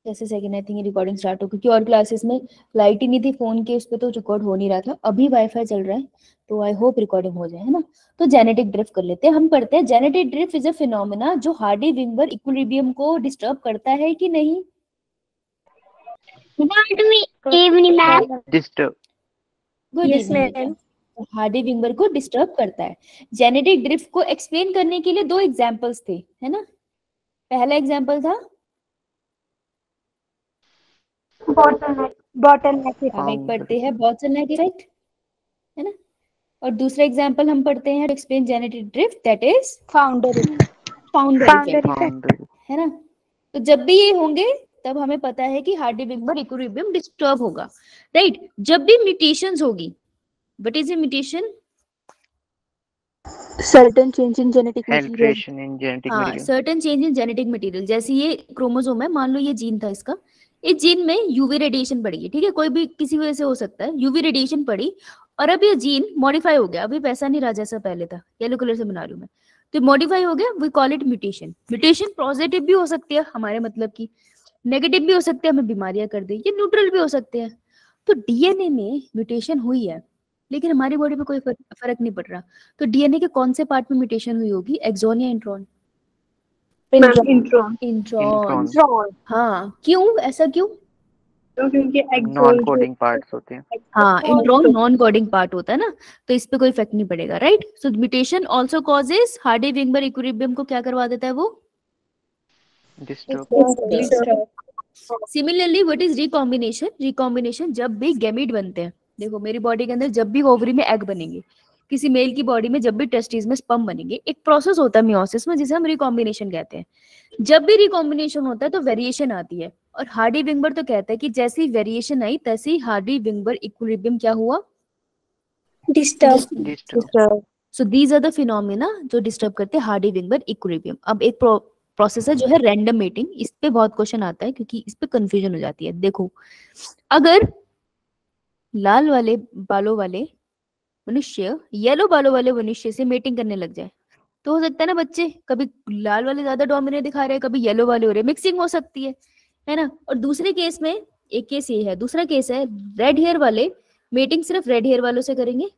जैसे second I think recording start हो, क्योंकि और क्लासेस में लाइट ही नहीं थी फोन के उस पे, तो रिकॉर्ड हो नहीं रहा था। अभी वाईफाई चल रहा है तो आई होप रिकॉर्डिंग हो जाए, है ना। तो जेनेटिक ड्रिफ्ट कर लेते हैं, हम पढ़ते हैं genetic drift is a phenomena जो हार्डी विंबर इक्विलिब्रियम को डिस्टर्ब करता है कि नहीं। Good evening ma'am. Disturb. Good yes evening ma'am. बेटा। हार्डी विंबर को डिस्टर्ब करता है। जेनेटिक ड्रिफ्ट को एक्सप्लेन करने के लिए दो एग्जांपल्स थे, है ना। पहला एग्जांपल था बॉटलनेक हम एक Founder. पढ़ते हैं बोटलनेक इफेक्ट, है ना। और दूसरा एग्जांपल हम पढ़ते हैं to explain genetic drift, that is founder founder effect, Founder. है ना। तो जब भी ये होंगे तब हमें पता है कि हार्डी विंबर इक्विलिब्रियम डिस्टर्ब होगा, राइट। जब भी म्यूटेशंस होगी, what is a mutation. Certain change in genetic material. Alteration in genetic हाँ, material. Certain change in genetic material. जैसे ये क्रोमोसोम है, मान लो ये जीन था इसका, इस जीन में यूवी रेडिएशन पड़ी है, ठीक है, कोई भी किसी वजह से हो सकता है, यूवी रेडिएशन पड़ी और अब ये जीन मॉडिफाई हो गया, अभी वैसा नहीं रहा जैसा पहले था, येलो कलर से बना रही हूँ मैं, तो मॉडिफाई हो गया, we call it mutation. Mutation positive भी हो सकती है हमारे मतलब की, नेगेटिव भी हो सकते हैं, हमें बीमारियां कर दे, ये न्यूट्रल भी हो सकते हैं। तो डीएनए में म्यूटेशन हुई है लेकिन हमारी बॉडी पे कोई फर्क नहीं पड़ रहा, तो डीएनए के कौन से पार्ट में म्यूटेशन हुई होगी, एक्सॉन या इंट्रॉन। इंट्रॉन। इंट्रॉन। इंट्रॉन। हाँ, क्यों, ऐसा क्यों। क्योंकि Non-coding parts होते हैं. हाँ, इंट्रॉन नॉन कोडिंग पार्ट होता है ना, तो इस पे कोई इफेक्ट नहीं पड़ेगा, right. So mutation also causes Hardy Weinberg equilibrium को क्या करवा देता है वो, Disturb. Similarly what is recombination. Recombination जब भी गैमीट बनते हैं, देखो मेरी बॉडी के अंदर जब भी ओवरी में एग बनेंगे, किसी मेल की बॉडी में जब भी टेस्टिस में स्पर्म बनेंगे, एक प्रोसेस होता है मियोसिस में जिसे हम रिकॉम्बिनेशन कहते हैं। जब भी रिकॉम्बिनेशन होता है तो वेरिएशन आती है, और हार्डी विंबर तो कहता है कि जैसी वेरिएशन आई तैसी हार्डी विंबर इक्विलिब्रियम क्या हुआ, disturb. Disturb. So these are the phenomena जो डिस्टर्ब करते हैं हार्डी विंबर इक्विलिब्रियम। अब एक प्रोसेस है जो है रैंडम मेटिंग, इस पे बहुत क्वेश्चन आता है क्योंकि इस पे कंफ्यूजन हो जाती है। देखो, अगर लाल वाले बालों वाले मनुष्य येलो बालों वाले मनुष्य से मेटिंग करने लग जाए, तो हो सकता है ना बच्चे, कभी लाल वाले ज्यादा डोमिनेट दिखा रहे हैं, कभी येलो वाले हो रहे हैं, मिक्सिंग हो सकती है ना। और दूसरे केस में, एक केस ये है, दूसरा केस है रेड हेयर वाले मेटिंग सिर्फ रेड हेयर वालों से करेंगे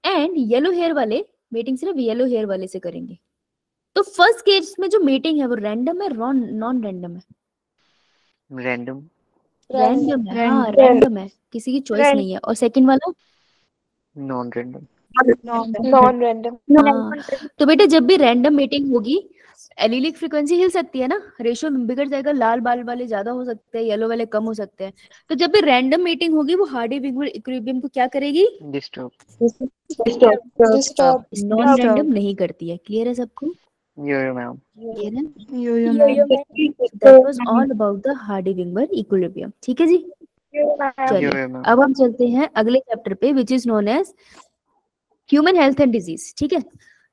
एंड येलो हेयर वाले मीटिंग सिर्फ येलो हेयर वाले से करेंगे। तो फर्स्ट केस में जो मीटिंग है वो रैंडम है, नॉन रैंडम है। Random. रैंडम है, हाँ रैंडम है, किसी की चॉइस नहीं है। और सेकंड वाला Non-random. Non random. हाँ। तो बेटा जब भी रैंडम मीटिंग होगी एलिलिक फ्रीक्वेंसी हिल सकती है ना, रेशियो बिगड़ जाएगा, लाल बाल वाले ज्यादा हो सकते हैं, येलो वाले कम हो सकते हैं। तो जब भी रैंडम मीटिंग होगी वो हार्डी विंबर इक्विलिब्रियम को क्या करेगी, Disturb. डिस्टर्ब। नॉन रैंडम नहीं करती है। क्लियर है सबको, Yo-yo मैम. क्लियर है। Yo that was all about the Hardy Weinberg equilibrium, ठीक है जी। चलिए Yo-yo मैम. अब हम चलते हैं अगले चैप्टर पे which is known as human health and disease, ठीक है।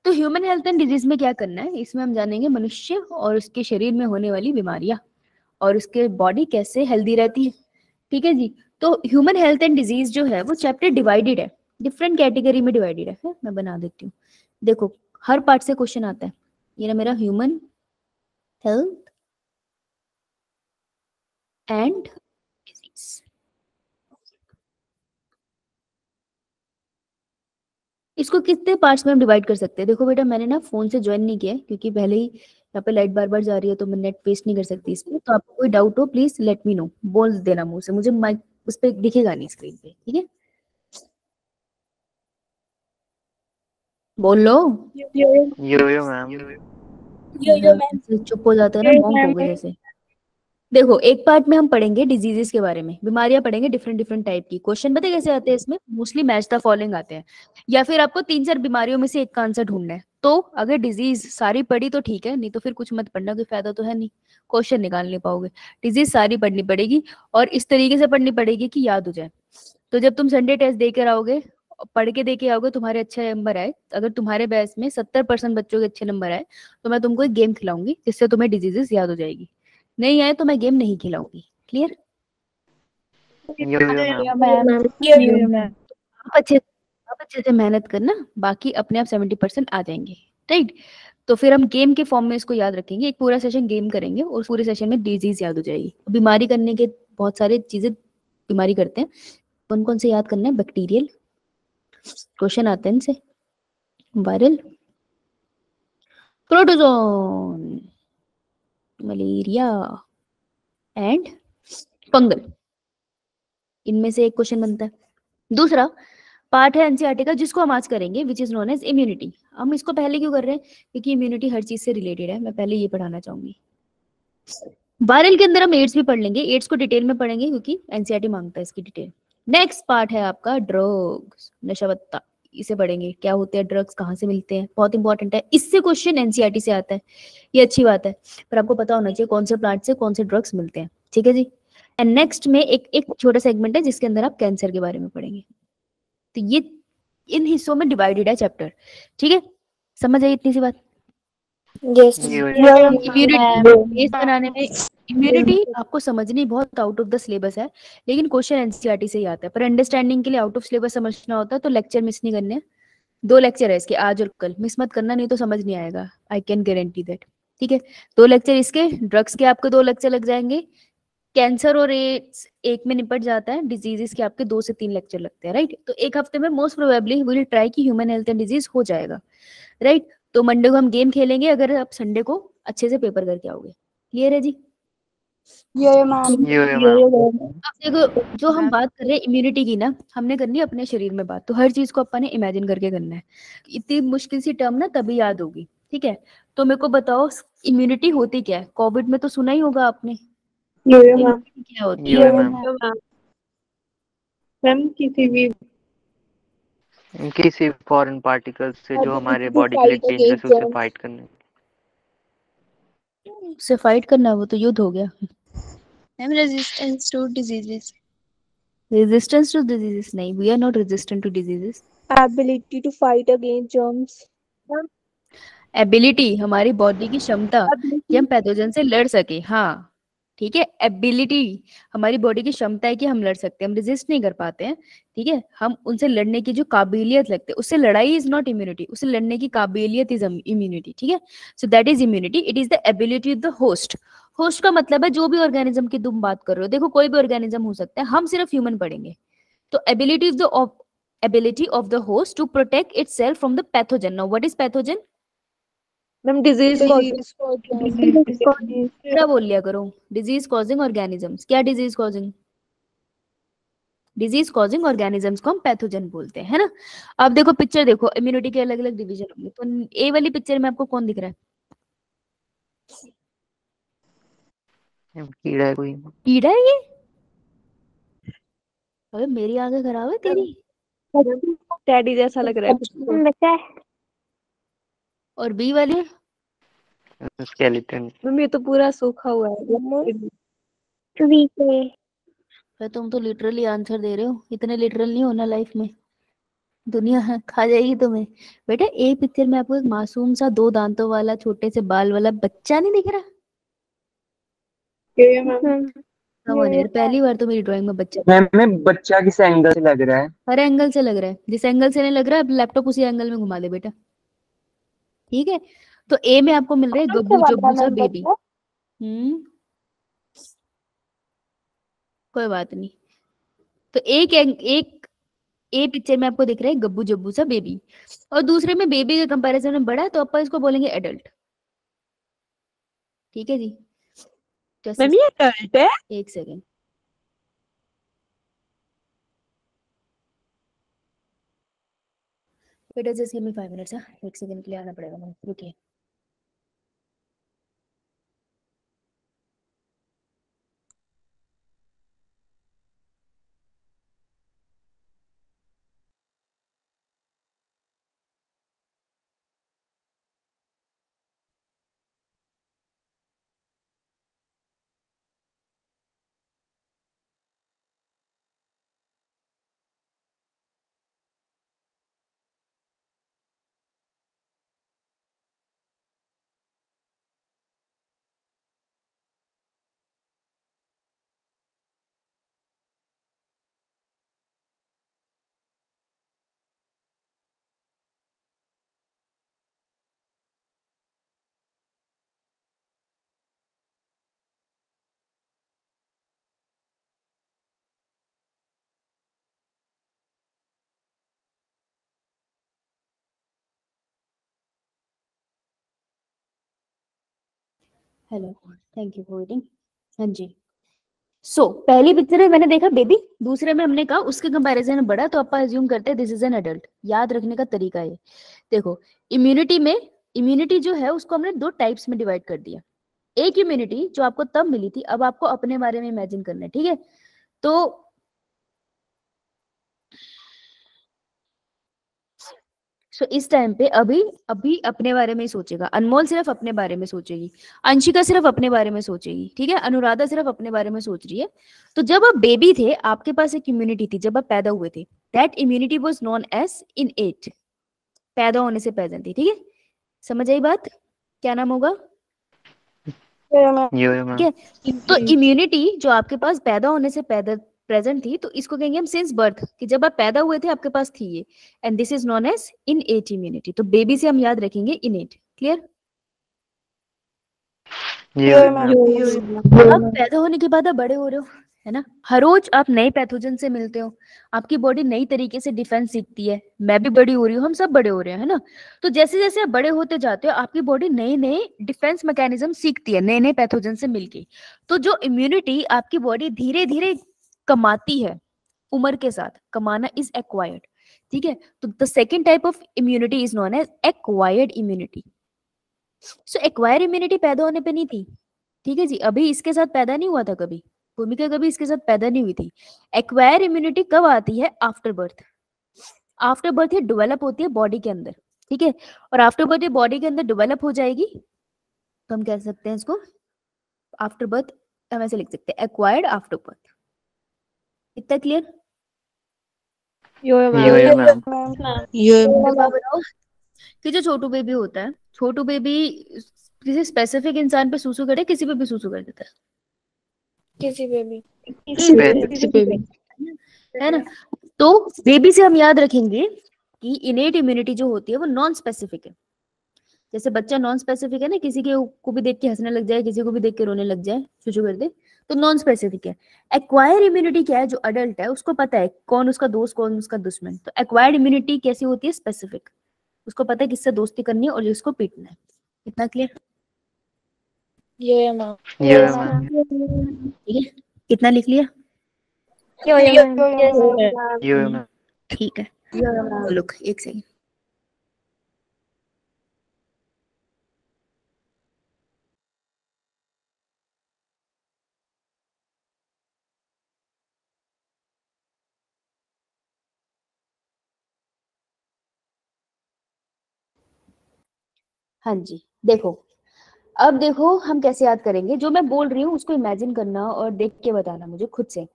तो ह्यूमन हेल्थ एंड डिजीज में क्या करना है, इसमें हम जानेंगे मनुष्य और उसके शरीर में होने वाली बीमारियां और उसके बॉडी कैसे हेल्दी रहती है, ठीक है जी। तो ह्यूमन हेल्थ एंड डिजीज जो है वो चैप्टर डिवाइडेड है, डिफरेंट कैटेगरी में डिवाइडेड है। मैं बना देती हूँ, देखो हर पार्ट से क्वेश्चन आता है। ये ना मेरा ह्यूमन हेल्थ एंड डिजीज, इसको कितने पार्ट्स में हम डिवाइड कर सकते हैं। देखो बेटा मैंने ना फोन से ज्वाइन नहीं किया है क्योंकि पहले ही यहाँ पे लाइट बार बार जा रही है तो मैं नेट वेस्ट नहीं कर सकती इसमें। तो आपको कोई डाउट हो प्लीज लेट मी नो, बोल देना मुंह से, मुझे माइक उस पर दिखेगा नहीं स्क्रीन पे, ठीक है। बोल लो, Yo-yo मैम. ऐसे चुप हो जाते हो ना मॉन्क हो गए जैसे। देखो एक पार्ट में हम पढ़ेंगे डिजीजेस के बारे में, बीमारियां पढ़ेंगे डिफरेंट डिफरेंट टाइप की। क्वेश्चन पता है कैसे आते हैं इसमें, मोस्टली मैच द फॉलोइंग आते हैं, या फिर आपको 3-4 बीमारियों में से एक का आंसर ढूंढना है। तो अगर डिजीज सारी पढ़ी तो ठीक है, नहीं तो फिर कुछ मत पढ़ना, कोई फायदा तो है नहीं, क्वेश्चन निकाल नहीं पाओगे। डिजीज सारी पढ़नी पड़ेगी और इस तरीके से पढ़नी पड़ेगी कि याद हो जाए। तो जब तुम संडे टेस्ट दे कर आओगे, पढ़ के दे के आओगे, तुम्हारे अच्छे नंबर आए, अगर तुम्हारे बैच में 70% बच्चों के अच्छे नंबर आए तो मैं तुमको एक गेम खिलाऊंगी जिससे तुम्हें डिजीजेस याद हो जाएगी। नहीं आए तो मैं गेम नहीं खिलाऊंगी। क्लियर। Yo-yo ma'am. आप अच्छे से मेहनत करना, बाकी अपने आप 70% आ जाएंगे, राइट। तो फिर हम गेम के फॉर्म में इसको याद रखेंगे, एक पूरा सेशन गेम करेंगे और पूरे सेशन में डिजीज याद हो जाएगी। बीमारी करने के बहुत सारे चीजें बीमारी करते हैं, कौन कौन से याद करना है? बैक्टीरियल, क्वेश्चन आते हैं इनसे, viral, protozoan, malaria and fungal, इनमें से एक क्वेश्चन बनता है। दूसरा पार्ट है एनसीईआरटी का जिसको हम आज करेंगे, which is known as immunity. हम इसको पहले क्यों कर रहे हैं? क्योंकि इम्यूनिटी हर चीज से रिलेटेड है, मैं पहले ये पढ़ाना चाहूंगी। वायरल के अंदर हम एड्स भी पढ़ लेंगे, एड्स को डिटेल में पढ़ेंगे क्योंकि एनसीईआरटी मांगता है इसकी डिटेल। नेक्स्ट पार्ट है आपका ड्रग्स, नशावत्ता, इसे पढ़ेंगे, क्या होते हैं ड्रग्स, कहाँ से मिलते हैं, बहुत इंपॉर्टेंट है, इससे क्वेश्चन एनसीईआरटी से आता है, ये अच्छी बात है, पर आपको पता होना चाहिए कौन से प्लांट से कौन से ड्रग्स मिलते हैं, ठीक है जी। एंड नेक्स्ट में एक छोटा सेगमेंट है जिसके अंदर आप कैंसर के बारे में पढ़ेंगे। तो ये इन हिस्सों में डिवाइडेड है चैप्टर, ठीक है, समझ आई इतनी सी बात? यस इम्यूनिटी बनाने में इम्यूनिटी आपको समझनी बहुत आउट ऑफ द सिलेबस है, लेकिन क्वेश्चन एनसीईआरटी से ही आता है, पर अंडरस्टैंडिंग के लिए आउट ऑफ सिलेबस समझना होता है, तो लेक्चर मिस नहीं करने। 2 लेक्चर है इसके, आज और कल, मिस मत करना, नहीं तो समझ नहीं आएगा, आई कैन गारंटी दैट, ठीक है। 2 लेक्चर इसके, ड्रग्स के आपके 2 लेक्चर लग जाएंगे, कैंसर और एड्स एक में निपट जाता है, डिजीजेस के आपके 2 से 3 लेक्चर लगते हैं, राइट। तो एक हफ्ते में मोस्ट प्रोबेबली विल ट्राई कि ह्यूमन हेल्थ एंड डिजीज हो जाएगा, राइट। तो मंडे को हम गेम खेलेंगे अगर आप संडे को अच्छे से पेपर करके आओगे, क्लियर है जी? मैम अब देखो जो हम बात कर रहे हैं इम्यूनिटी की ना, हमने करनी है अपने शरीर में बात, तो हर चीज को अपन ने इमेजिन करके करना है, इतनी मुश्किल सी टर्म ना तभी याद होगी, ठीक है। तो मेरे को बताओ इम्यूनिटी होती क्या है? कोविड में तो सुना ही होगा आपने, इम्यूनिटी क्या होती है? मैम किसी फॉरेन पार्टिकल से जो हमारे to बॉडी के लिए fight डेंजरस against है, उसे germs. फाइट करने। उससे फाइट करना, वो तो युद्ध हो गया। Ma'am resistance to diseases, resistance to diseases नहीं, we are not resistant to diseases. Ability to fight against germs. Ability हमारी बॉडी की क्षमता कि हम पैथोजन से लड़ सके, हाँ ठीक है, एबिलिटी हमारी बॉडी की क्षमता है कि हम लड़ सकते हैं, हम रेजिस्ट नहीं कर पाते हैं, ठीक है, हम उनसे लड़ने की जो काबिलियत लगती है, उससे लड़ाई इज नॉट इम्यूनिटी, उससे लड़ने की काबिलियत इज इम्यूनिटी, ठीक है। So that is immunity, it is the ability of the host. Host का मतलब है जो भी ऑर्गेनिज्म की तुम बात कर रहे हो, देखो कोई भी ऑर्गेनिज्म हो सकता है, हम सिर्फ ह्यूमन पढ़ेंगे। तो ability of the host to protect itself from the pathogen. Now what is pathogen? Ma'am disease क्या बोल लिया करो, डिजीज कॉजिंग ऑर्गेनिजम्स, क्या disease causing? Disease causing organisms को हम पैथोजन बोलते हैं, है ना। अब देखो पिक्चर देखो, इम्यूनिटी के अलग अलग डिवीजन होंगे, तो ए वाली पिक्चर में आपको कौन दिख रहा है? कीड़ा है कोई। कीड़ा है ये? अबे मेरी आंखें खराब है तेरी? टैडी जैसा लग रहा है कुछ तो। बच्चा है। और बी वाले? स्केलेटन। मैम ये तो पूरा सूखा हुआ है। वीक है। भाई तुम तो लिटरली आंसर दे रहे हो, इतने लिटरल नहीं होना लाइफ में, दुनिया खा जाएगी तुम्हें। बेटा ए पिक्चर में आपको एक मासूम सा 2 दांतों वाला छोटे से बाल वाला बच्चा नहीं दिख रहा? Come on यार, पहली बार तो मेरी ड्राइंग में बच्चा, मैम बच्चा किस एंगल से लग रहा है? हर एंगल से लग रहा है, जिस एंगल से नहीं लग रहा है लैपटॉप उसी एंगल में घुमा दे बेटा, ठीक है। तो ए में आपको मिल रहा है गब्बू जब्बू सा बेबी, कोई बात नहीं। तो एक ए पिक्चर में आपको दिख रहा है गब्बू जब्बू सा बेबी, और दूसरे में बेबी के कंपैरिजन में बड़ा है, तो अपन इसको बोलेंगे एडल्ट, ठीक है जी। मैम ये एडल्ट है? एक सेकेंड, बेटा जस्ट गिव मी 5 मिनट्स, एक सेकंड के लिए आना पड़ेगा मुझे, रुकिए। Hello, thank you for waiting. हाँ जी, पहली पिक्चर में मैंने देखा बेबी, दूसरे में हमने कहा उसके कंपैरिजन में बड़ा, तो अपन अज्यूम करते हैं दिस इज एन अडल्ट। याद रखने का तरीका है, देखो इम्यूनिटी जो है उसको हमने 2 टाइप्स में डिवाइड कर दिया। एक इम्यूनिटी जो आपको तब मिली थी, अब आपको अपने बारे में इमेजिन करना है, ठीक है। तो इस टाइम पे अभी अपने बारे में ही सोचेगा। अनमोल सिर्फ अपने बारे में सोचेगी, अंशिका सिर्फ अपने बारे में सोचेगी, ठीक है। अनुराधा सिर्फ अपने बारे में सोच रही है। तो जब आप बेबी थे, आपके पास एक इम्यूनिटी थी, जब आप पैदा हुए थे, that immunity was known as innate, पैदा होने से प्रेजेंट थी, ठीक है। समझ आई बात? क्या नाम होगा? ठीक है। तो इम्यूनिटी जो आपके पास पैदा होने से प्रेजेंट थी, तो इसको कहेंगे हम सिंस बर्थ, कि जब आप पैदा हुए थे आपके पास थी ये, and this is known as innate immunity. तो बेबी से हम याद रखेंगे इनएट। क्लियर? अब पैदा होने के बाद आप बड़े हो रहे हो, है ना। हर रोज आप नए पैथोजन से मिलते हो, आपकी बॉडी नई तरीके से डिफेंस सीखती है। मैं भी बड़ी हो रही हूँ, हम सब बड़े हो रहे हैं, है ना। तो जैसे जैसे आप बड़े होते जाते हो, आपकी बॉडी नए नए डिफेंस मैकेनिज्म सीखती है, नए नए पैथोजन से मिलके। तो जो इम्यूनिटी आपकी बॉडी धीरे धीरे कमाती है, उम्र के साथ कमाना इज एक्वायर्ड, ठीक है। तो the second type of immunity is known as acquired immunity. So acquired immunity पैदा होने पे नहीं थी, ठीक है जी। अभी इसके साथ पैदा नहीं हुआ था कभी, भूमिका कभी इसके साथ पैदा नहीं हुई थी। एक्वायर इम्यूनिटी कब आती है? After birth. आफ्टर बर्थ ये डेवलप होती है बॉडी के अंदर, ठीक है। और आफ्टर बर्थ ये बॉडी के अंदर डेवलप हो जाएगी, तो हम कह सकते हैं इसको आफ्टर बर्थ, हम ऐसे लिख सकते हैं एक्वायर्ड आफ्टर बर्थ। इतना क्लियर? बताओ कि जो छोटू बेबी होता है, छोटू बेबी किसी स्पेसिफिक इंसान पे सूसू करे, किसी पे भी सूसू कर देता है, किसी पे भी है ना। तो बेबी से हम याद रखेंगे कि इनेट इम्यूनिटी जो होती है वो नॉन स्पेसिफिक है। जैसे बच्चा नॉन स्पेसिफिक है ना, किसी के को भी देख के हंसने लग जाए, किसी को भी देख के रोने लग जाए, चुचू कर दे, तो नॉन स्पेसिफिक है। एक्वायर इम्यूनिटी क्या है? जो अडल्ट है उसको पता है कौन उसका दोस्त कौन उसका दुश्मन। तो एक्वायर्ड इम्यूनिटी कैसी होती है? स्पेसिफिक, उसको पता है किससे दोस्ती करनी है और जिसको पीटना है। इतना क्लियर? ठीक है, कितना लिख लिया? ठीक है, लुक एक सेकंड। हाँ जी, देखो अब देखो हम कैसे याद करेंगे। जो मैं बोल रही हूँ उसको इमेजिन करना और देख के बताना मुझे खुद से।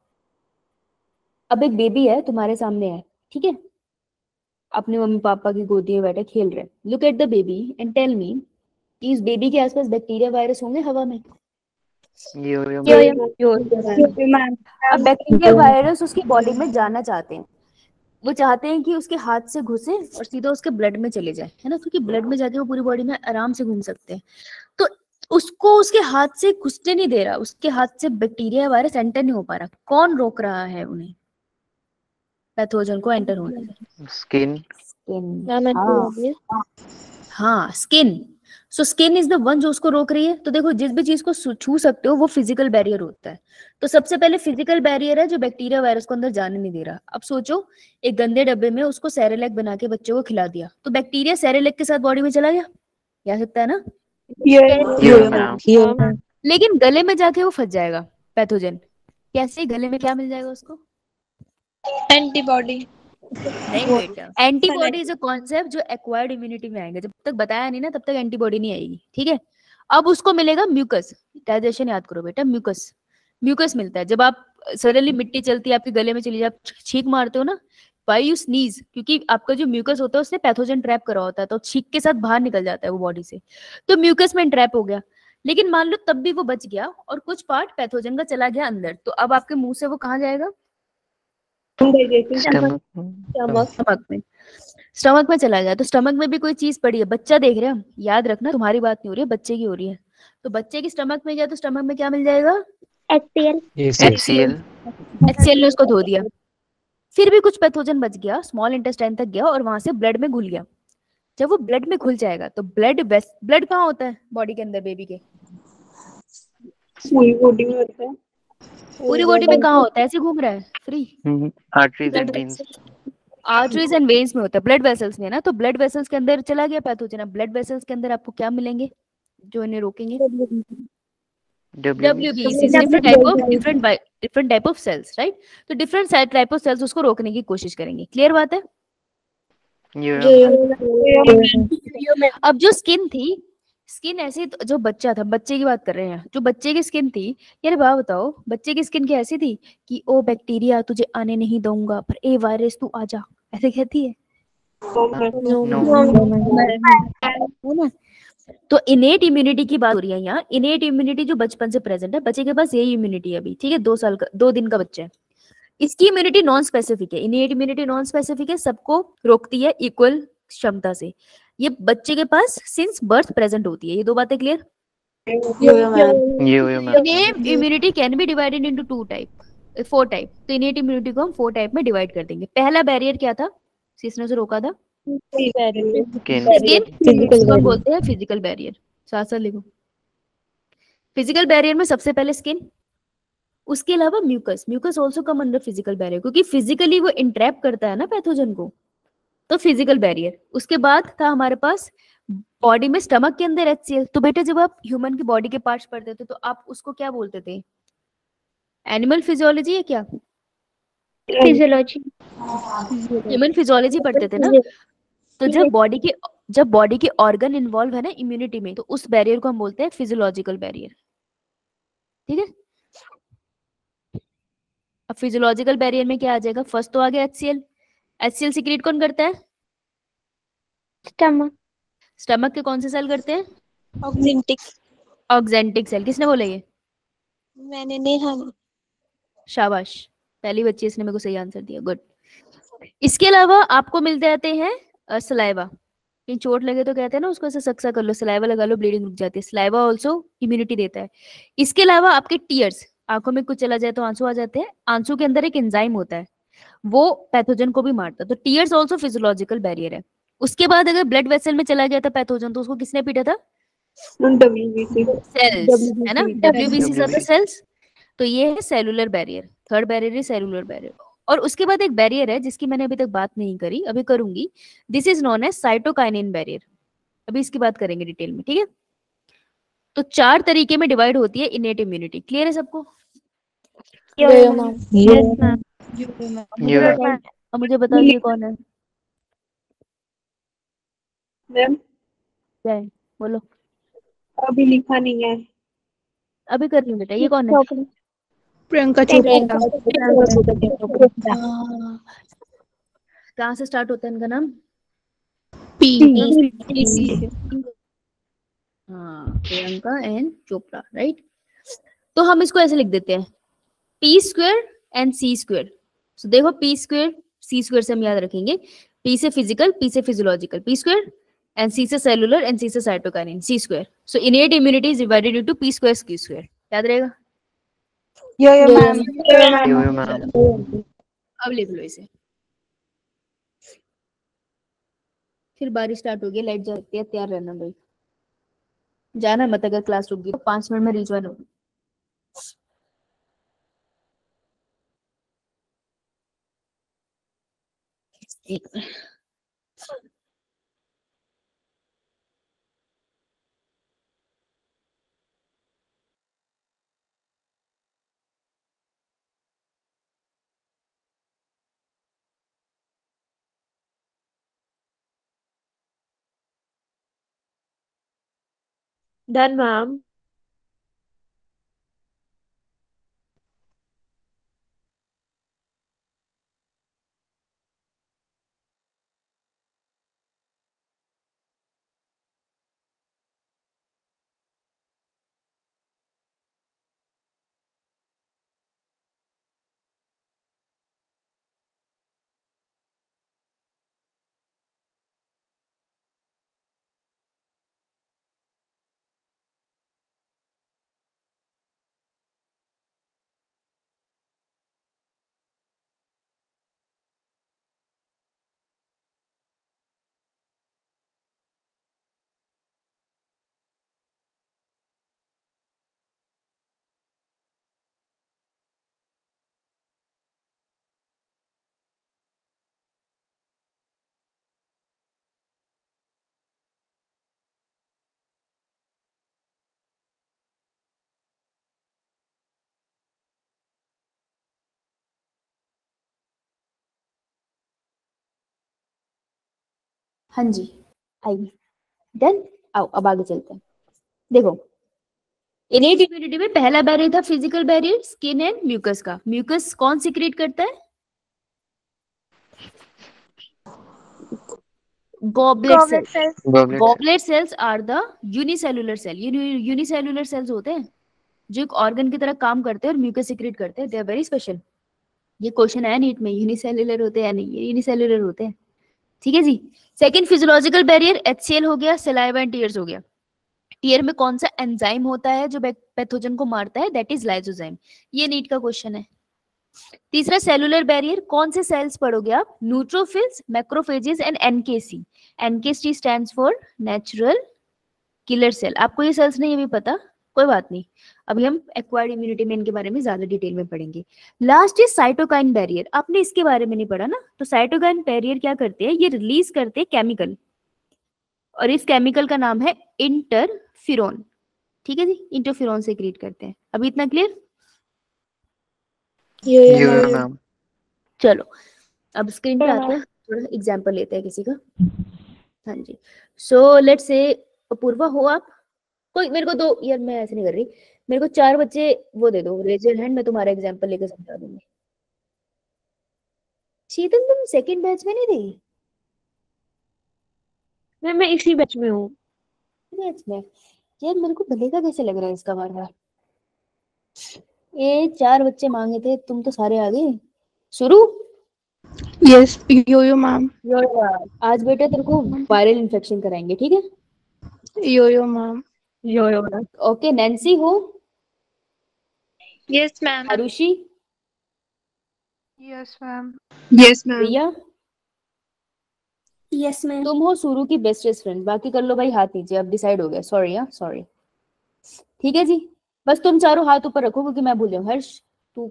अब एक बेबी है तुम्हारे सामने है, ठीक है, अपने मम्मी पापा की गोदी में बैठे खेल रहे। Look at the baby and tell me कि इस बेबी के आसपास बैक्टीरिया वायरस होंगे हवा में? अब बैक्टीरिया वायरस उसकी बॉडी में जाना चाहते हैं, वो चाहते हैं कि उसके हाथ से घुसे और सीधा उसके ब्लड में चले जाए, है ना, क्योंकि ब्लड में जाके वो पूरी बॉडी में आराम से घूम सकते हैं। तो उसको उसके हाथ से घुसने नहीं दे रहा, उसके हाथ से बैक्टीरिया वायरस एंटर नहीं हो पा रहा। कौन रोक रहा है उन्हें पैथोजन को एंटर होने से? स्किन। हाँ, skin. So skin is the one जो उसको रोक रही है। तो देखो जिस भी चीज को छू सकते हो वो फिजिकल बैरियर होता है। तो सबसे पहले फिजिकल बैरियर है जो बैक्टीरिया वायरस को अंदर जाने नहीं दे रहा। अब सोचो एक गंदे डब्बे में उसको सेरेलैक बना के बच्चे को खिला दिया, तो बैक्टीरिया सेरेलैक के साथ बॉडी में चला गया, जा सकता है ना। लेकिन गले में जाके वो फंस जाएगा पैथोजन। कैसे? गले में क्या मिल जाएगा उसको? एंटीबॉडी। नहीं बेटा, एंटीबॉडी इज अ कॉन्सेप्ट जो एक्वायर्ड इम्यूनिटी में आएगा। जब तक बताया नहीं ना तब तक एंटीबॉडी नहीं आएगी, ठीक है। अब उसको मिलेगा म्यूकस। डाइजेशन याद करो बेटा, म्यूकस। म्यूकस मिलता है जब आप सडनली मिट्टी चलती है आपके गले में चली जाए, आप छींक मारते हो ना, व्हाई यू स्नीज, क्योंकि आपका जो म्यूकस होता है उसने पैथोजन ट्रैप करा होता है, तो छींक के साथ बाहर निकल जाता है वो बॉडी से, तो म्यूकस में ट्रैप हो गया। लेकिन मान लो तब भी वो बच गया और कुछ पार्ट पैथोजन का चला गया अंदर, तो अब आपके मुंह से वो कहाँ जाएगा? स्टमक में चला गया। तो स्टमक में भी कोई चीज पड़ी है, बच्चा देख रहे हैं हम, याद रखना तुम्हारी बात नहीं हो रही है, बच्चे की हो रही है। तो बच्चे की स्टमक में गया तो स्टमक में क्या मिल जाएगा? HCl ने उसको धो दिया। फिर भी कुछ पैथोजन बच गया, स्मॉल इंटेस्टाइन तक गया और वहां से ब्लड में घुल गया। जब वो ब्लड में घुल जाएगा तो ब्लड कहाँ होता है बॉडी के अंदर बेबी के? पूरी बॉडी में होता है। पूरी बॉडी में कहाँ होता है? ऐसे घूम रहा है free? Arteries and veins. Arteries and veins में होता है, ब्लड वेसल्स में है ना। तो ब्लड वेसल्स के अंदर चला गया पैथोजन। अब ब्लड वेसल्स के अंदर आपको क्या मिलेंगे जो इन्हें रोकेंगे? WBC. WBCs, different type of cells, right? तो different type of cells उसको रोकने की कोशिश करेंगे। क्लियर बात है? अब जो स्किन थी, स्किन ऐसी जो बच्चा था, बच्चे की बात कर रहे हैं, जो बच्चे की स्किन थी, यार बात बताओ, बच्चे की स्किन कैसी थी कि ओ बैक्टीरिया तुझे आने नहीं दूंगा, पर ए वायरस तू आजा, ऐसे कहती है ना। तो इनेट इम्यूनिटी की बात हो रही है यहाँ। इनेट इम्यूनिटी जो बचपन से प्रेजेंट है, बच्चे के पास यही इम्यूनिटी है अभी, ठीक है, 2 साल का, 2 दिन का बच्चा है। इसकी इम्यूनिटी नॉन स्पेसिफिक है, इनेट इम्यूनिटी नॉन स्पेसिफिक है, सबको रोकती है इक्वल क्षमता से। ये बच्चे के पास सिंस बर्थ प्रेजेंट होती है। ये 2 बातें clear? Innate immunity can be divided into 4 type. तो इनेट इम्यूनिटी को हम 4 टाइप में डिवाइड कर देंगे। पहला बैरियर क्या था जिसने उसे रोका था? इसको हम बोलते हैं फिजिकल बैरियर। साथ साथ लिखो, फिजिकल बैरियर में सबसे पहले स्किन, उसके अलावा mucus. Mucus also come under physical barrier, क्योंकि फिजिकली वो इंट्रैप करता है ना पैथोजन को। तो फिजिकल बैरियर। उसके बाद था हमारे पास बॉडी में, स्टमक के अंदर HCl। तो बेटा जब आप ह्यूमन की बॉडी के पार्ट्स पढ़ते थे तो आप उसको क्या बोलते थे? एनिमल फिजियोलॉजी है क्या? फिजियोलॉजी। ह्यूमन फिजियोलॉजी पढ़ते थे ना। तो जब बॉडी के ऑर्गन इन्वॉल्व है ना इम्यूनिटी में, तो उस बैरियर को हम बोलते हैं फिजियोलॉजिकल बैरियर। ठीक है। अब फिजियोलॉजिकल बैरियर में क्या आ जाएगा? फर्स्ट तो आ गया HCl। HCl सीक्रेट कौन करता है? स्टमक। स्टमक के कौन से सेल करते हैं? ऑक्जेंटिक। Oxyntic cell. किसने बोला ये? मैंने नेहा ने। शाबाश, पहली बच्ची इसने मेरे को सही आंसर दिया, गुड। इसके अलावा आपको मिलते आते हैं सलाइवा। कहीं चोट लगे तो कहते हैं ना उसको ऐसे सक्सा कर लो, सलाइवा लगा लो, ब्लीडिंग रुक जाती है। सलाइवा ऑल्सो इम्यूनिटी देता है। इसके अलावा आपके टीयर्स, आंखों में कुछ चला जाए तो आंसू आ जाते हैं। आंसू के अंदर एक एंजाइम होता है, वो पैथोजन को भी मारता है। तो टीयर्स ऑल्सो फिजियोलॉजिकल बैरियर है। उसके बाद अगर ब्लड वेसल में चला गया था पैथोजन, तो उसको किसने पीटा था? WBC। सेल्स, है ना, WBC आर द सेल्स। तो ये है सेलुलर बैरियर। थर्ड बैरियर है सेलुलर बैरियर। और उसके बाद एक बैरियर है जिसकी मैंने अभी तक बात नहीं करी, अभी करूंगी। This is known as cytokinin barrier. अभी इसकी बात करेंगे डिटेल में, ठीक है। तो 4 तरीके में डिवाइड होती है इनेट इम्यूनिटी। क्लियर है सबको? Yes ma'am. अब मुझे बताइए कौन है? मैम क्या है? बोलो। अभी लिखा नहीं है। अभी कर रही हूँ बेटा। ये कौन है? प्रियंका प्रियंका। कहाँ से स्टार्ट होता है इनका नाम? हाँ, प्रियंका एंड चोपड़ा, राइट। तो हम इसको ऐसे लिख देते हैं, P² एंड C²। तो देखो P² C² से हम याद रखेंगे, P से फिजिकल, P से फिजियोलॉजिकल, P² एंड C से सेलुलर एंड C से cytokinin, C²। So innate immunity is divided into P² Q²। याद रहेगा? अब लिख लो इसे। फिर बारिश स्टार्ट होगी, लाइट जाती है, तैयार रहना भाई। जाना मत अगर क्लास रुक गई तो 5 मिनट में रिज्वाइन होगी। एक डन मैम। हाँ जी, आइए। डन। आओ अब आगे चलते हैं। देखो, इनेट इम्यूनिटी में पहला बैरियर था physical barrier, skin and mucus का। म्यूकस कौन सिक्रेट करता है? Goblet Goblet cells. cells. Goblet. Goblet cells are the unicellular cell. Unicellular cells होते हैं जो एक ऑर्गन की तरह काम करते हैं और म्यूकस सिक्रेट करते हैं। They are very special. ये क्वेश्चन आया नीट में, यूनिसेलुलर होते हैं या नहीं? ये यूनिसेलुलर होते हैं, ठीक है जी। सेकंड फिजियोलॉजिकल बैरियर HCl हो गया, सलाइवा एंड टीयर्स हो गया। टीयर में कौन सा एंजाइम होता है जो पैथोजन को मारता है? That is lysozyme. ये नीट का क्वेश्चन है। तीसरा सेलुलर बैरियर, कौन से सेल्स पढ़ोगे आप? Neutrophils, macrophages and NKC. NKC stands for natural killer cell. आपको ये सेल्स नहीं ये भी पता, कोई बात नहीं, अभी हम एक्वायर्ड इम्यूनिटी में इनके बारे में ज्यादा डिटेल में पढ़ेंगे। Last is cytokine barrier. आपने इसके बारे में नहीं पढ़ा ना, तो साइटोकाइन बैरियर क्या करते हैं? ये रिलीज करते हैं केमिकल, और इस केमिकल का नाम है इंटरफिरोन, ठीक है जी। इंटरफिरोन से क्रिएट करते हैं। अभी इतना क्लियर? Yo, ma'am. चलो अब स्क्रीन पे आते हैं, थोड़ा एग्जांपल लेते हैं किसी का। हाँ जी, सो लेट्स से अपूर्वा हो आप। कोई मेरे को दो, यार मैं ऐसे नहीं कर रही, मेरे को 4 बच्चे वो दे दो, रेज योर हैंड, मैं तुम्हारा एग्जांपल लेकर समझा दूंगी। शीतल तुम सेकंड बैच में नहीं थी? मैं इसी बैच में हूँ। बैच में? यार मेरे को भलेगा कैसे लग रहा है इसका बार बार। ये 4 बच्चे मांगे थे, तुम तो सारे आ गए। शुरू। Yes yo ma'am. आज बेटा तेरे को वायरल इन्फेक्शन कराएंगे, ठीक है? Yo ma'am. Yo ma'am. Okay, Nancy हो। Yes, ma'am. Arushi, yes ma'am. Yes ma'am. Priya, Yes, ma'am. तुम हो सुरु की बेस्टेस्ट फ्रेंड। बाकी कर लो भाई हाथ नीचे, अब डिसाइड हो गया। सॉरी, हाँ सॉरी, ठीक है जी। बस तुम चारों हाथ ऊपर रखो क्योंकि मैं भूल जाऊँ। हर्ष तू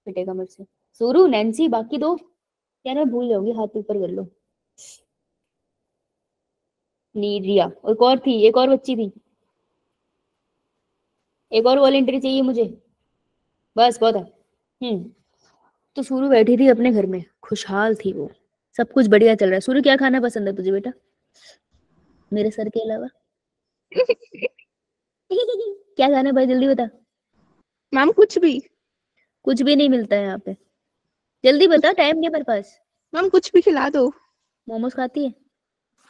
पिटेगा मेरे से। सुरु, नैन्सी, बाकी दो क्या मैं भूल जाऊंगी, हाथ ऊपर कर लो। नीड रिया, एक और थी, एक और बच्ची थी, एक और वॉलेंटियर चाहिए मुझे, बस बहुत है। तो सुरु बैठी थी अपने घर में, खुशहाल थी वो, सब कुछ बढ़िया चल रहा है। सुरु क्या खाना पसंद है तुझे बेटा, मेरे सर के अलावा? क्या खाना है भाई, जल्दी बता। मैम कुछ भी। कुछ भी नहीं मिलता है यहाँ पे, जल्दी बता, टाइम नहीं है मेरे पास। मैम कुछ भी खिला दो। मोमोज खाती है?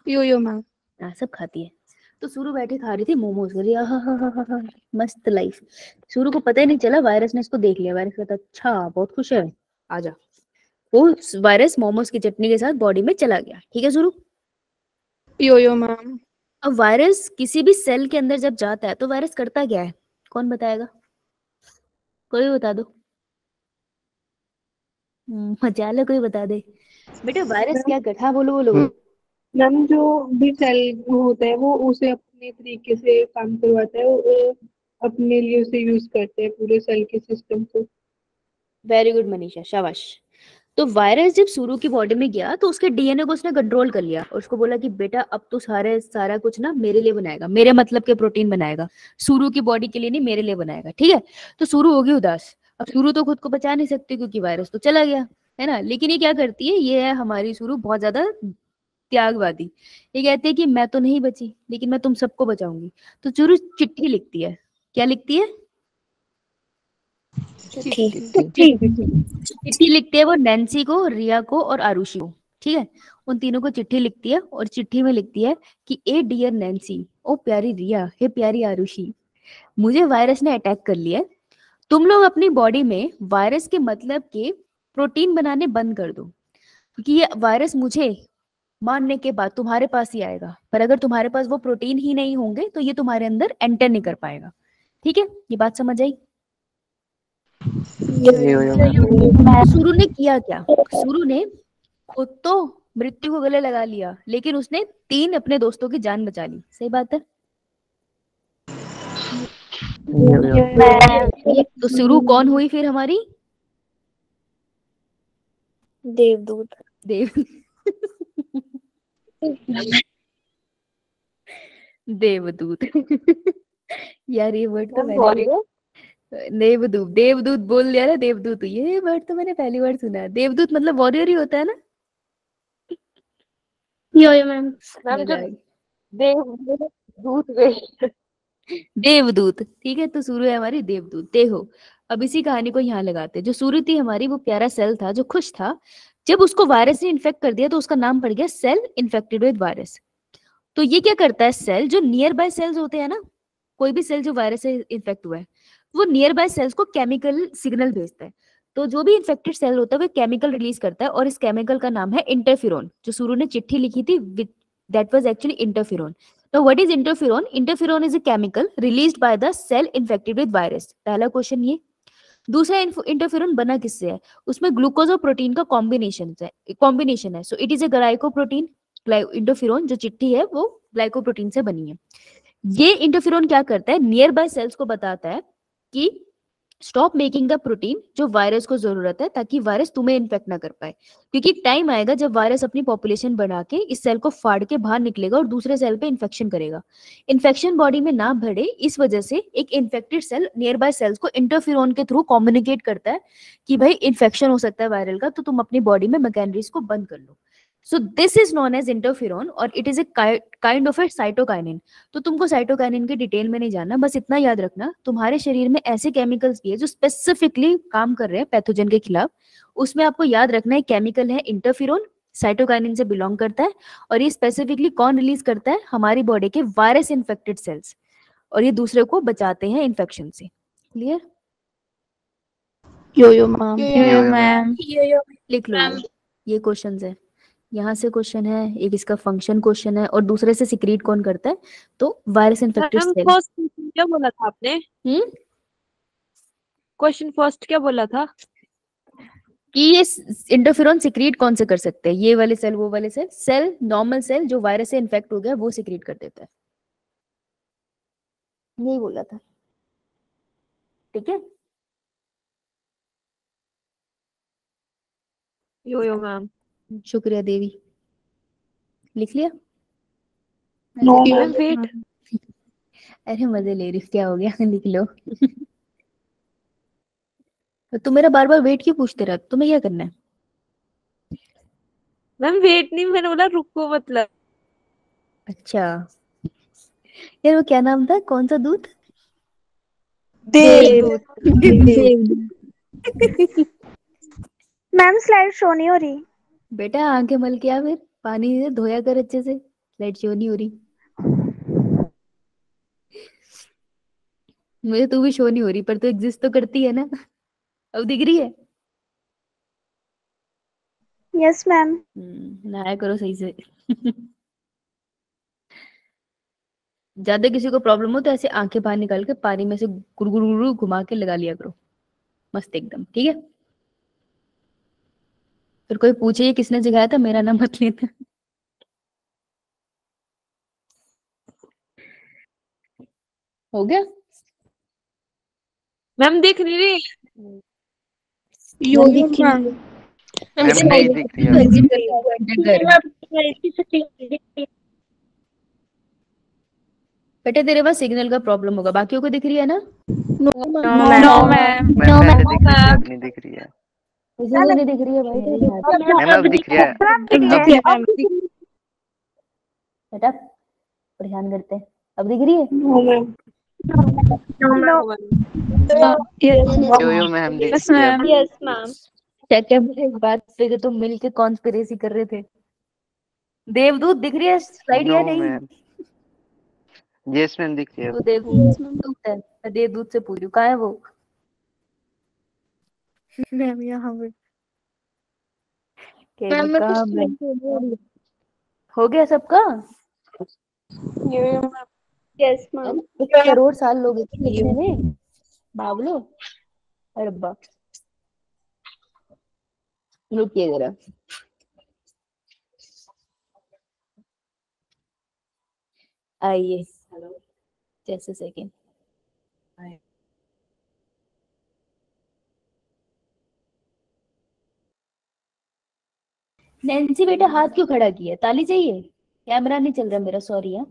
Yo ma'am. हाँ सब खाती है। तो सुरु बैठी खा रही थी मोमोज, करी आहा, मस्त लाइफ। सुरु को पता ही नहीं चला, वायरस ने इसको देख लिया। वायरस कहता अच्छा बहुत खुश है, आजा। वो वायरस मोमोज की चटनी के साथ बॉडी में चला गया, ठीक है सुरु? यो मैम। अब वायरस किसी भी सेल के अंदर जब जाता है तो वायरस करता क्या है, कौन बताएगा? कोई बता दो। मजा लो, कोई बता दे बेटा, वायरस क्या करता? हाँ बोलो बोलो। मैम जो भी सेल होता है वो उसे अपने तरीके से काम करवाता है, वो अपने लिए उसे यूज करते हैं पूरे सेल के सिस्टम को। वेरी गुड मनीषा, शाबाश। तो वायरस जब सुरु की बॉडी में गया तो उसके डीएनए को उसने कंट्रोल कर लिया और उसको बोला कि बेटा अब तो सारा कुछ ना मेरे लिए बनाएगा, मेरे मतलब के प्रोटीन बनाएगा, सुरु की बॉडी के लिए नहीं, मेरे लिए बनाएगा, ठीक है? तो सुरु होगी उदास। अब सुरु तो खुद को बचा नहीं सकती क्योंकि वायरस तो चला गया, है ना? लेकिन ये क्या करती है, ये है हमारी सुरु बहुत ज्यादा त्यागवादी। ये कहती है कि मैं तो नहीं बची लेकिन मैं तुम सबको बचाऊंगी। तो सुरु चिट्ठी लिखती है। क्या लिखती है? चिट्ठी लिखती है वो नैन्सी को, रिया को और आरुषि को, ठीक है? उन तीनों को चिट्ठी लिखती है और चिट्ठी में लिखती है कि ए डियर नैन्सी, ओ प्यारी रिया, हे प्यारी आरुषि, मुझे वायरस ने अटैक कर लिया है। तुम लोग अपनी बॉडी में वायरस के मतलब के प्रोटीन बनाने बंद कर दो, क्योंकि ये वायरस मुझे मारने के बाद तुम्हारे पास ही आएगा, पर अगर तुम्हारे पास वो प्रोटीन ही नहीं होंगे तो ये तुम्हारे अंदर एंटर नहीं कर पाएगा, ठीक है? ये बात समझ आई? Yo, ma'am. सुरु ने किया क्या? सुरु ने खुद तो मृत्यु को गले लगा लिया, लेकिन उसने 3 अपने दोस्तों की जान बचा ली। सही बात है? तो सुरु कौन हुई फिर हमारी? देवदूत। देव देवदूत। यार ये वर्ड तो मैंने देवदूत, देवदूत बोल दिया ना, देवदूत, ये वर्ड तो मैंने पहली बार सुना। देवदूत मतलब वॉरियर ही होता है ना? यो मैम। मैम जो मजा आई। देवदूत गई। देवदूत, ठीक है, तो सूर्य है हमारी देवदूत। देखो अब इसी कहानी को यहाँ लगाते हैं। जो सूर्य थी हमारी, वो प्यारा सेल था जो खुश था। जब उसको वायरस ने इन्फेक्ट कर दिया तो उसका नाम पड़ गया सेल इन्फेक्टेड विद वायरस। तो ये क्या करता है, सेल जो नियर बाय सेल्स होते हैं ना, कोई भी सेल जो वायरस से इन्फेक्ट हुआ है, वो नियर बाय सेल्स को केमिकल सिग्नल भेजता है। तो जो भी इन्फेक्टेड सेल होता है वो केमिकल रिलीज करता है, और इस केमिकल का नाम है इंटरफेरोन। जो सूर्य ने चिट्ठी लिखी थी, दैट वाज एक्चुअली इंटरफेरोन। तो what is interferon? Interferon is a chemical released by the cell infected with virus. पहला क्वेश्चन ये। दूसरा, इंटरफेरोन बना किससे है? उसमें ग्लूकोज और प्रोटीन का कॉम्बिनेशन है। So it is A glycoprotein. Interferon जो चिट्ठी है वो ग्लाइकोप्रोटीन से बनी है। ये इंटरफेरोन क्या करता है, नियर बाय सेल्स को बताता है कि स्टॉप मेकिंग द प्रोटीन जो वायरस को जरूरत है, ताकि वायरस तुम्हें इन्फेक्ट ना कर पाए। क्योंकि टाइम आएगा जब वायरस अपनी पॉपुलेशन बढ़ा के इस सेल को फाड़ के बाहर निकलेगा और दूसरे सेल पे इन्फेक्शन करेगा। इन्फेक्शन बॉडी में ना बढ़े, इस वजह से एक infected cell nearby cells को इंटरफेरोन के थ्रू कम्युनिकेट करता है कि भाई इन्फेक्शन हो सकता है वायरल का, तो तुम अपनी बॉडी में मैकेनरीज को बंद कर लो। So this is known as interferon, और it is a kind of a cytokinin. तो तुमको साइटोकाइनिन के डिटेल में नहीं जानना, बस इतना याद रखना, तुम्हारे शरीर में ऐसे केमिकल्स भी है जो स्पेसिफिकली काम कर रहे हैं पैथोजन के खिलाफ। उसमें आपको याद रखना है केमिकल है इंटरफेरोन, साइटोकाइनिन से बिलोंग करता है, और ये स्पेसिफिकली कौन रिलीज करता है? हमारी बॉडी के वायरस इन्फेक्टेड सेल्स, और ये दूसरे को बचाते हैं इन्फेक्शन से। Clear? Yo ma'am. Yo ma'am. लिख लो, ये क्वेश्चन है, यहाँ से क्वेश्चन है, एक इसका फंक्शन क्वेश्चन है, और दूसरे से सिक्रीट कौन करता है? तो virus infected ma'am cell. First क्या बोला था आपने? क्वेश्चन फर्स्ट क्या बोला था? कि ये इंटरफेरोन सिक्रीट कौन से कर सकते हैं? ये वाले सेल, वो वाले सेल? सेल, नॉर्मल सेल जो वायरस से इन्फेक्ट हो गया वो सिक्रीट कर देता है, यही बोला था। ठीक है, यो मैम। शुक्रिया देवी। लिख लिया? No ma'am wait. अरे मजे ले रही हूँ, क्या हो गया? लिख लो। तो मेरा बार बार वेट क्यों पूछते रहा? तुम्हें क्या करना है? मैम वेट नहीं, मैंने बोला रुको मतलब। अच्छा यार, वो क्या नाम था, कौन सा दूध? देवदूत। मैम स्लाइड शो नहीं हो रही। बेटा आंखें मल के आ, फिर पानी से धोया कर अच्छे से, लाइट शो नहीं हो रही। मुझे तू भी शो नहीं हो रही, पर तू एग्जिस्ट तो करती है ना। अब दिख रही है? Yes ma'am. नहाया करो सही से। ज्यादा किसी को प्रॉब्लम हो तो ऐसे आंखें बाहर निकाल के पानी में से गुरगुरु घुमा के लगा लिया करो, मस्त एकदम। ठीक है, फिर कोई पूछे ये किसने सिखाया था, मेरा नाम मत लेना। हो गया? मैम दिख नहीं रही। यो मैम। मैम नहीं दिख रही है। बेटा तेरे पास सिग्नल का प्रॉब्लम होगा, बाकियों को दिख रही है ना? No ma'am ma'am. पहले दिख रही थी, अब नहीं दिख रही है। किसी को नहीं दिख रही है भाई तेरी बात। मैम अब दिख रहा है। बेटा परेशान करते हैं, अब दिख रही है? No ma'am. यो मैम दिख रही है अब। Yes ma'am. चेक है एक बात पे कि तुम मिलके कॉन्स्पिरेसी कर रहे थे। देवदूत दिख रही है स्लाइड या नो नहीं? मैम। यस मैम दिख रही है तो अब। देवदूत है, मैं देवदूत से पूछ रही हूँ, कहाँ है वो? मैम यहाँ पे। हो गया सबका? Yes ma'am. 1 करोड़ साल लोग लिखने में बाबलो। अरे बा, रुकिए जरा। आइए जैसे सेकेंड। नैन्सी बेटा हाथ क्यों खड़ा किया? ताली चाहिए? कैमरा नहीं चल रहा मेरा, सॉरी है।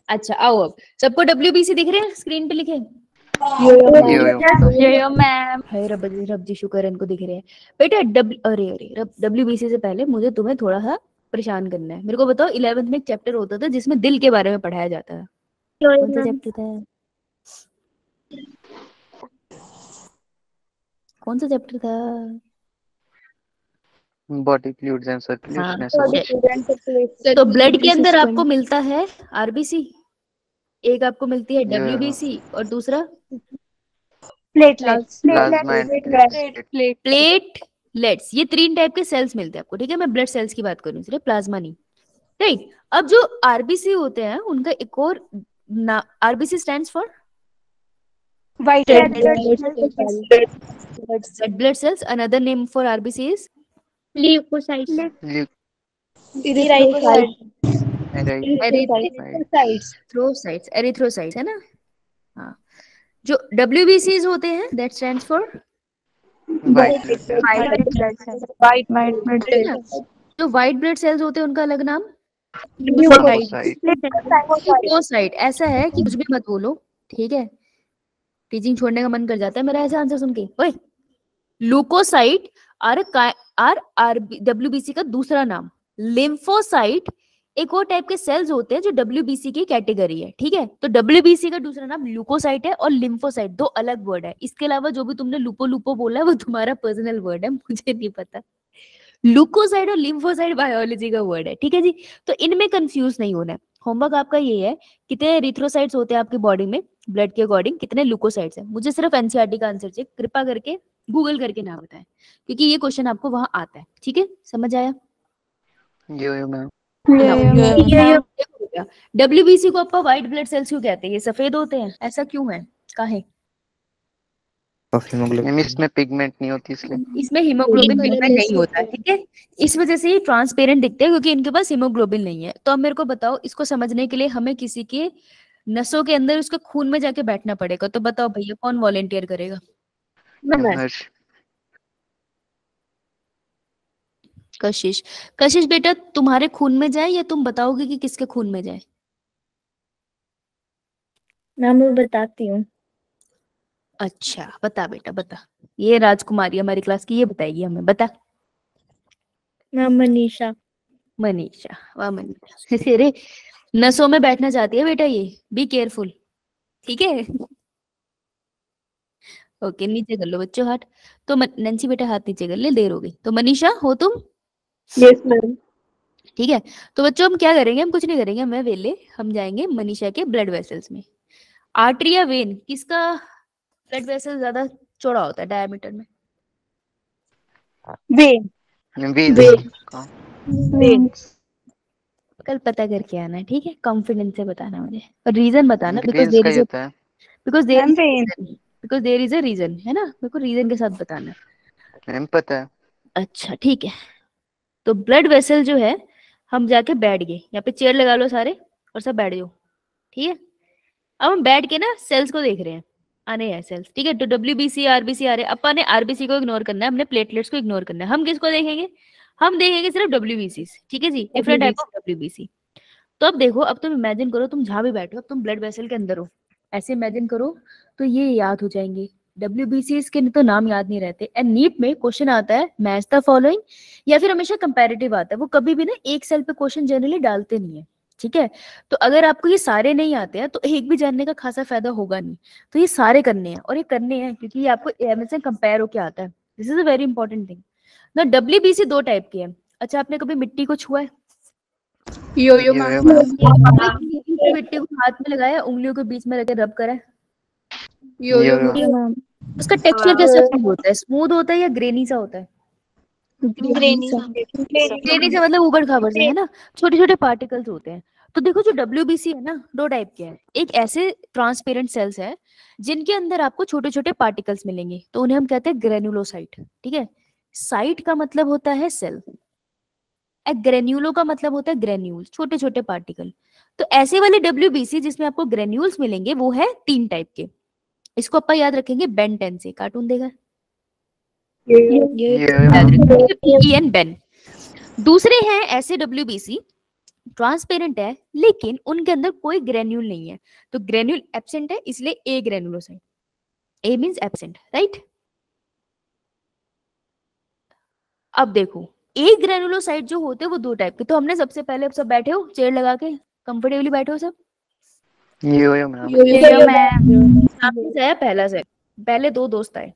अच्छा आओ, अब सबको WBC दिख रहे हैं स्क्रीन पे लिखे? यो मैम। हाय रब जी शुक्र है इनको दिख रहे हैं। बेटा अरे WBC से पहले मुझे तुम्हें थोड़ा सा परेशान करना है। मेरे को बताओ 11th में एक चैप्टर होता था जिसमें दिल के बारे में पढ़ाया जाता था, कौन सा चैप्टर था? कौन सा चैप्टर था? बॉडी फ्लूइड्स एंड सर्कुलेशन हाँ, ऐसा तो ब्लड के अंदर आपको मिलता है आरबीसी, एक आपको मिलती है Yeah. डब्ल्यूबीसी, और दूसरा प्लेटलेट्स प्लाज्मा प्लेटलेट्स। ये 3 टाइप के सेल्स मिलते हैं आपको, ठीक है? मैं ब्लड सेल्स की बात कर रही हूँ, सिर्फ प्लाज्मा नहीं, राइट? अब जो आरबीसी होते हैं उनका एक और RBC stands for white red blood cells. Another name for RBC is erythrocytes. Erythrocytes है ना? हाँ। जो डब्ल्यूबीसीज होते हैं दैट स्टैंड्स फॉर जो व्हाइट ब्लड सेल्स होते हैं उनका अलग नाम ल्यूकोसाइट। ऐसा है कि कुछ भी मत बोलो, ठीक है? टीचिंग छोड़ने का मन कर जाता है मेरा ऐसा आंसर सुन के। ओए, ल्यूकोसाइट आर डब्ल्यूबीसी का दूसरा नाम। लिम्फोसाइट एक और टाइप के सेल्स होते हैं जो डब्ल्यूबीसी की कैटेगरी है, ठीक है? तो डब्ल्यूबीसी का दूसरा नाम ल्यूकोसाइट है और लिम्फोसाइट, दो अलग वर्ड है। इसके अलावा जो भी तुमने लुपो लुपो बोला है वो तुम्हारा पर्सनल वर्ड है, मुझे नहीं पता। ल्यूकोसाइट और लिम्फोसाइट बायोलॉजी का वर्ड है, ठीक है जी? तो इनमें कंफ्यूज नहीं होना है। होमवर्क आपका ये है, कितने एरिथ्रोसाइट्स होते हैं आपकी बॉडी में ब्लड के अकॉर्डिंग, कितने ल्यूकोसाइट्स हैं? मुझे सिर्फ एनसीईआरटी का आंसर चाहिए, कृपा करके गूगल करके ना बताएं, क्योंकि ये क्वेश्चन आपको वहां आता है, ठीक है? समझ आया? मैम। डब्ल्यूबीसी को आपका व्हाइट ब्लड सेल्स क्यों कहते हैं? ये सफेद होते हैं, ऐसा क्यों है? काहे? मैम इसमें पिगमेंट नहीं होती इसलिए। इसमें हीमोग्लोबिन पिगमेंट नहीं होता, ठीक है? इस वजह से ये ट्रांसपेरेंट दिखते हैं, क्योंकि इनके पास हीमोग्लोबिन नहीं है। तो अब मेरे को बताओ, इसको समझने के लिए हमें किसी के नसों के अंदर उसके खून में जाके बैठना पड़ेगा। तो बताओ भैया, कौन वॉलेंटियर करेगा? हर्ष। कशिश। कशिश बेटा, तुम्हारे खून में जाए या तुम बताओगे कि किसके खून में जाए? मैं बताती हूँ। अच्छा, बता बेटा बता। ये राजकुमारी हमारी क्लास की, ये बताएगी हमें, बता। मैम मनीषा। मनीषा, वाह मनीषा। तेरे नसों में बैठना चाहती है बेटा ये, बी केयरफुल, ठीक है? ओके, नीचे कर लो बच्चों हाथ। तो नैन्सी बेटा हाथ नीचे कर ले, देर हो गई। तो मनीषा हो तुम? Yes ma'am. ठीक है, तो बच्चों हम क्या करेंगे? हम कुछ नहीं करेंगे, मैं वेले हम जाएंगे मनीषा के ब्लड वेसल्स में। आर्टरी या वेन, किसका ब्लड वेसल ज्यादा चौड़ा होता है डायमीटर में? वेन। वेन। कल पता करके आना, ठीक है? कॉन्फिडेंस से बताना मुझे, और रीजन बताना, बिकॉज वेन्स का ही होता है। देयर इज अ रीजन, है ना? मेरे को रीजन के साथ बताना। मैम पता है। अच्छा ठीक है, तो ब्लड वेसल जो है, हम जाके बैठ गए यहाँ पे, चेयर लगा लो सारे और सब बैठ जाओ, ठीक है? अब हम बैठ के ना सेल्स को देख रहे हैं, आने हैं सेल्स, ठीक है? तो डब्ल्यूबीसी आरबीसी आ रहे हैं, अपन ने आरबीसी को इग्नोर करना है, हमने प्लेटलेट्स को इग्नोर करना है। हम किसको देखेंगे? हम देखेंगे सिर्फ डब्ल्यूबीसी, ठीक है जी? Different type of WBC. तो अब देखो, अब तुम इमेजिन करो, तुम जहां भी बैठे हो, अब तुम ब्लड वेसल के अंदर हो, ऐसे इमेजिन करो, तो ये याद हो जाएंगे। डब्ल्यूबीसी के तो नाम याद नहीं रहते। एंड नीट में क्वेश्चन आता है मैच द फॉलोइंग, या फिर हमेशा कंपैरेटिव आता है। वो कभी भी ना एक सेल पे क्वेश्चन जनरली डालते नहीं है, ठीक है? तो अगर आपको ये सारे नहीं आते हैं तो एक भी जानने का खासा फायदा होगा नहीं। तो ये सारे करने हैं, और ये करने हैं क्योंकि ये आपको एमएस से कंपेयर होके आता है। This is a very important thing ना। डब्ल्यूबीसी 2 टाइप के हैं। अच्छा, आपने कभी मिट्टी को छुआ है? Yo ma'am. मिट्टी को हाथ में लगाया, उंगलियों के बीच में रखे रब करा है? यो उसका टेक्सचर कैसा फील होता है? स्मूथ होता है या ग्रेनी सा होता है? ग्रेनी। ग्रेनी से मतलब ऊबड़ खाबड़ से, है ना? छोटे छोटे पार्टिकल्स होते हैं। तो देखो, जो डब्ल्यूबीसी है ना, 2 टाइप के हैं। एक ऐसे ट्रांसपेरेंट सेल्स है जिनके अंदर आपको छोटे छोटे पार्टिकल्स मिलेंगे, तो उन्हें हम कहते हैं ग्रेनुलोसाइट, ठीक है? साइट का मतलब होता है सेल, ग्रेन्यूलो का मतलब होता है ग्रेन्यूल, छोटे छोटे पार्टिकल। तो ऐसे वाले डब्ल्यूबीसी जिसमें आपको ग्रेन्यूल्स मिलेंगे, वो है 3 टाइप के। इसको अपन याद रखेंगे बेन 10 से, कार्टून देगा बेन। दूसरे हैं ऐसे डब्ल्यूबीसी, ट्रांसपेरेंट है लेकिन उनके अंदर कोई ग्रेन्यूल नहीं है। तो ग्रेन्यूल एब्सेंट है, इसलिए ए ग्रेनुलोसाइट। ए मींस एब्सेंट, राइट? अब देखो, एक ग्रेनुलोसाइट जो होते हैं वो दो टाइप के। तो हमने सबसे पहले, सब बैठे हो चेयर लगा के, कंफर्टेबली बैठे हो सब? यो मैम। सामने से आया पहला सेल, पहले दो दोस्त आए,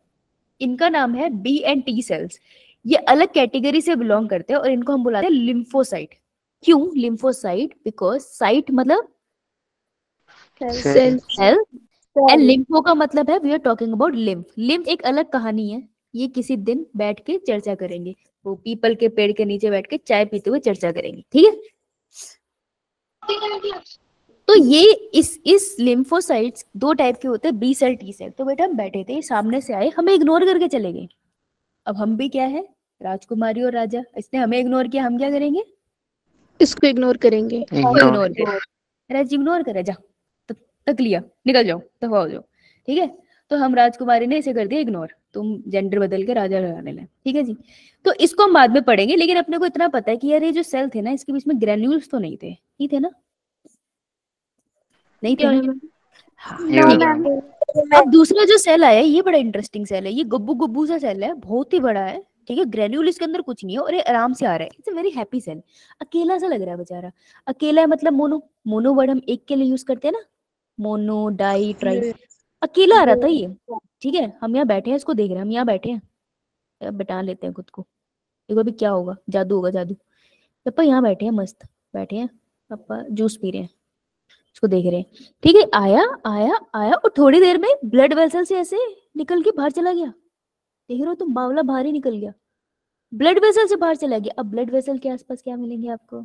इनका नाम है बी एंड टी सेल्स। ये अलग कैटेगरी से बिलोंग करते हैं और इनको हम बुलाते हैं लिम्फोसाइट। क्यों लिम्फोसाइट? बिकॉज साइट मतलब सेल, एंड लिम्फो का मतलब है we are talking about lymph. Lymph एक अलग कहानी है, ये किसी दिन बैठ के चर्चा करेंगे, वो पीपल के पेड़ के नीचे बैठ के चाय पीते हुए चर्चा करेंगे, ठीक है? तो ये इस लिम्फोसाइट्स दो टाइप के होते हैं, बी सेल टी सेल। तो बेटा हम बैठे थे, सामने से आए, हमें इग्नोर करके चले गए। अब हम भी क्या है, राजकुमारी और राजा, इसने हमें इग्नोर किया, हम क्या करेंगे? इसको इग्नोर करेंगे। इग्नोर राज इग्नोर करे, जा तक लिया, निकल जाओ, दफा हो जाओ, ठीक है? तो हम राजकुमारी ने इसे कर दिया इग्नोर, तुम जेंडर बदल के राजा लगाने लगे, ठीक है जी? तो इसको हम बाद में पढ़ेंगे, लेकिन अपने को इतना पता है कि यार ये जो सेल थे ना, इसके बीच में ग्रेन्यूल्स तो नहीं थे, नहीं थे ना? नहीं थे ना? हाँ, ठीक है। अब दूसरा जो सेल आया, ये बड़ा इंटरेस्टिंग सेल है, ये गब्बू गब्बू सा सेल है, बहुत ही बड़ा है, ठीक है? ग्रेन्यूल इसके अंदर कुछ नहीं है और ये आराम से आ रहा है। It's a very happy cell. अकेला सा लग रहा है बेचारा, अकेला है मतलब मोनो, मोनो वर्ड हम एक के लिए यूज करते हैं ना, मोनो डाई ट्राई, अकेला आ रहा था ये, ठीक है? हम यहाँ बैठे हैं, इसको देख रहे हैं, हम यहाँ बैठे हैं, अब बता लेते हैं खुद को, देखो अभी क्या होगा, जादू होगा जादू। पापा यहाँ बैठे हैं, मस्त बैठे हैं, पापा जूस पी रहे हैं, इसको देख रहे हैं, ठीक है? आया आया आया और थोड़ी देर में ब्लड वेसल से ऐसे निकल के बाहर चला गया, देख रहे हो तुम, बावला बाहर ही निकल गया, ब्लड वेसल से बाहर चला गया। अब ब्लड वेसल के आसपास क्या मिलेंगे आपको?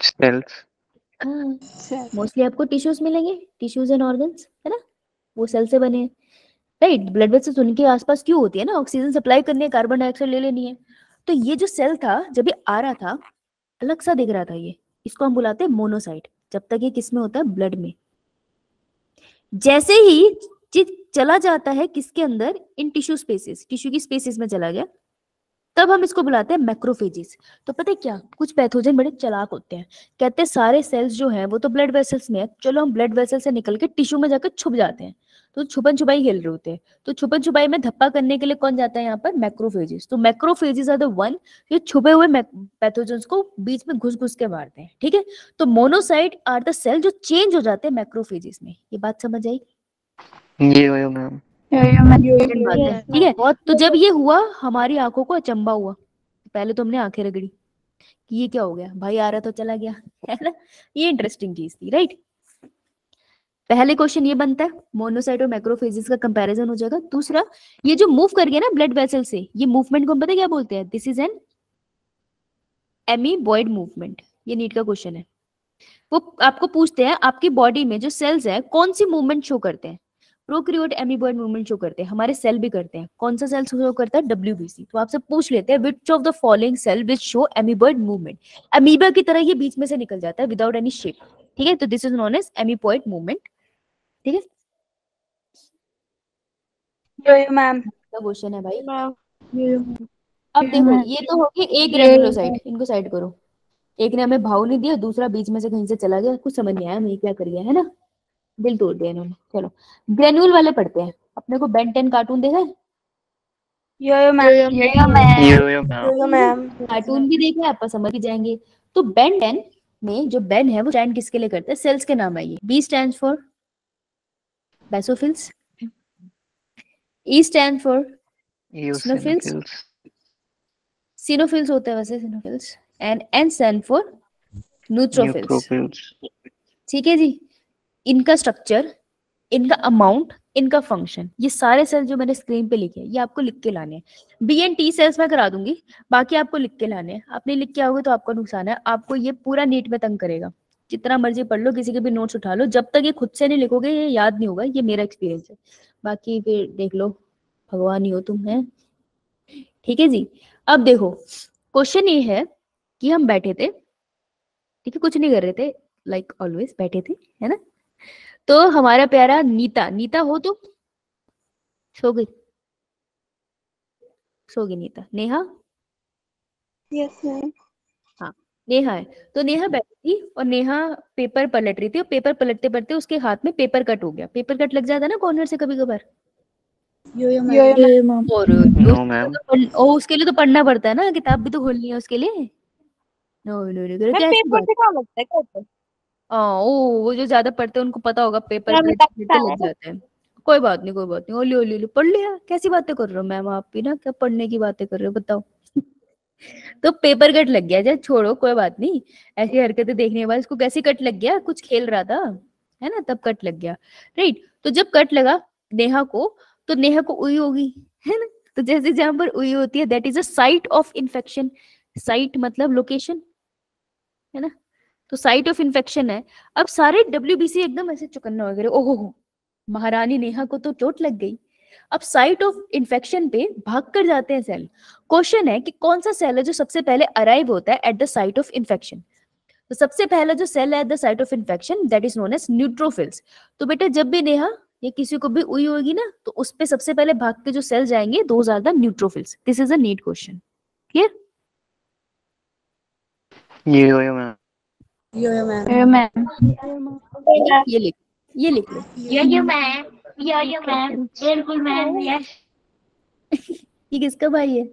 सेल्स। हाँ, मोस्टली आपको टिश्यूज मिलेंगे, टिश्यूज एंड ऑर्गन्स, है ना? वो सेल से बने हैं, राइट? ब्लड वेसल्स उनके आसपास क्यों होती है ना, ऑक्सीजन सप्लाई करनी है, कार्बन डाइऑक्साइड ले लेनी है। तो ये जो सेल था, जब ये आ रहा था, अलग सा दिख रहा था ये, इसको हम बुलाते हैं मोनोसाइट। जब तक ये किस में होता है? ब्लड में। जैसे ही चला जाता है किसके अंदर? इन टिश्यू स्पेसिस, टिश्यू की स्पेसिस में चला गया, तब हम इसको बुलाते हैं मैक्रोफेजेस। तो पता है क्या, कुछ पैथोजन बड़े चालाक होते हैं, कहते हैं सारे सेल्स जो हैं वो तो ब्लड वेसल्स में है, चलो हम ब्लड वेसल से निकल के टिश्यू में जाकर छुप जाते हैं। तो छुपन छुपाई खेल रहे होते हैं, तो छुपन छुपाई में धप्पा करने के लिए कौन जाता है यहाँ पर? मैक्रोफेजेस। तो मैक्रोफेजेस आर द वन, ये छुपे हुए पैथोजन्स को बीच में घुस घुस के मारते हैं, ठीक है? तो मोनोसाइट आर द सेल जो चेंज हो जाते हैं मैक्रोफेजेस में। ये बात समझ आई? यो मैम। ठीक है? तो जब ये हुआ, हमारी आंखों को अचंबा हुआ, पहले तो हमने आंखें रगड़ी कि ये क्या हो गया, भाई आ रहा तो चला गया, है ना? ये इंटरेस्टिंग चीज थी, राइट? पहले क्वेश्चन ये बनता है, मोनोसाइट और मैक्रोफेजेस का कंपैरिजन हो जाएगा। दूसरा, ये जो मूव कर गया ना ब्लड वेसल से, ये मूवमेंट को हम पता क्या बोलते हैं? This is an amoeboid movement. ये नीट का क्वेश्चन है। वो आपको पूछते हैं आपकी बॉडी में जो सेल्स है कौन सी मूवमेंट शो करते हैं? प्रोकैरियोट एमीबॉइड मूवमेंट शो करते हैं, हमारे सेल भी करते हैं। कौन सा सेल शो करता है? WBC। तो आपसे पूछ लेते हैं which of the following cell which show amoeboid movement? Amoeba की तरह ये बीच में से निकल जाता है विदाउट एनी शेप, ठीक है? तो this is known as amoeboid movement, ठीक है? मैम क्या क्वेश्चन है भाई? अब देखो, ये तो होगी एक ग्रेनुलोसाइट, इनको साइड करो। एक ने हमें भाव नहीं दिया, दूसरा बीच में से कहीं से चला गया, कुछ समझ नहीं आया हमें क्या कर गया, है ना? दिल तोड़ दिया इन्होंने। चलो ग्रेन्यूल वाले पढ़ते हैं। अपने को बेन 10 कार्टून देखा है? Yo ma'am. कार्टून भी देखा है, आप समझ ही जाएंगे। तो बेन 10 में जो बेन है वो स्टैंड किसके लिए करते हैं? सेल्स के नाम है ये। B stands for basophils, E stands for eosinophils, eosinophils होते हैं वैसे eosinophils, and N stands for neutrophils, ठीक है जी? इनका स्ट्रक्चर, इनका अमाउंट, इनका फंक्शन, ये सारे सेल जो मैंने स्क्रीन पे लिखे हैं ये आपको लिख के लाने हैं। बी एंड टी सेल्स मैं करा दूंगी, बाकी आपको लिख के लाने हैं। आपने लिख के आओगे तो आपका नुकसान है, आपको ये पूरा नीट में तंग करेगा। जितना मर्जी पढ़ लो, किसी के भी नोट्स उठा लो, जब तक ये खुद से नहीं लिखोगे ये याद नहीं होगा। ये मेरा एक्सपीरियंस है, बाकी फिर देख लो, भगवान ही हो तुम, है? ठीक है जी। अब देखो क्वेश्चन ये है कि हम बैठे थे, ठीक है, कुछ नहीं कर रहे थे, लाइक ऑलवेज बैठे थे, है ना? तो हमारा प्यारा नीता, नीता हो तुम? सो गई, सो गई नीता। नेहा? Yes ma'am. हाँ नेहा है। तो नेहा बैठी थी और नेहा पेपर पलट रही थी, और पेपर पलटते पलटते उसके हाथ में पेपर कट हो गया। पेपर कट लग जाता है ना कॉर्नर से कभी कभार, यो मैम। और नो मैम। उसके लिए तो पढ़ना पड़ता है ना, किताब भी तो खोलनी है उसके लिए। नो नो नो, क्या ऐसी पेपर बात। से क्या लगता है क्या? हाँ वो जो ज्यादा पढ़ते हैं उनको पता होगा, पेपर मैम कट लगता लग है। जाते हैं। कोई बात नहीं, कोई बात नहीं, ओली ओली ओली पढ़ लिया। कैसी बातें कर रहे हो मैम आप भी ना, क्या पढ़ने की बातें कर रहे हो बताओ। तो पेपर कट लग गया, जब छोड़ो कोई बात नहीं। ऐसी हरकतें देखने के बाद इसको कैसे कट लग गया, कुछ खेल रहा था है ना, तब कट लग गया। राइट, तो जब कट लगा नेहा को, तो नेहा को उई होगी, है ना। तो जैसे जहां पर उई होती है, that is a site of infection. Site मतलब लोकेशन, है ना। तो साइट ऑफ इन्फेक्शन है। अब सारे डब्ल्यूबीसी एकदम ऐसे चौकन्ना हो गए, ओहो हो, महारानी नेहा को तो चोट लग गई। अब साइट ऑफ इन्फेक्शन पे भाग कर जाते हैं सेल। क्वेश्चन है कि कौन सा सेल है जो सबसे पहले अराइव होता है at the site of infection. तो सबसे पहला जो सेल है at the site of infection, that is known as neutrophils. तो बेटा जब भी नेहा या किसी को भी हुई होगी ना, तो उस पे सबसे पहले भाग के जो सेल जाएंगे, those are the neutrophils. This is a NEET question. Clear? Yo ma'am. Yo ma'am. ये लिख, ये लिख लो। Yo ma'am. बिल्कुल मैम। यस। ये किसका भाई है?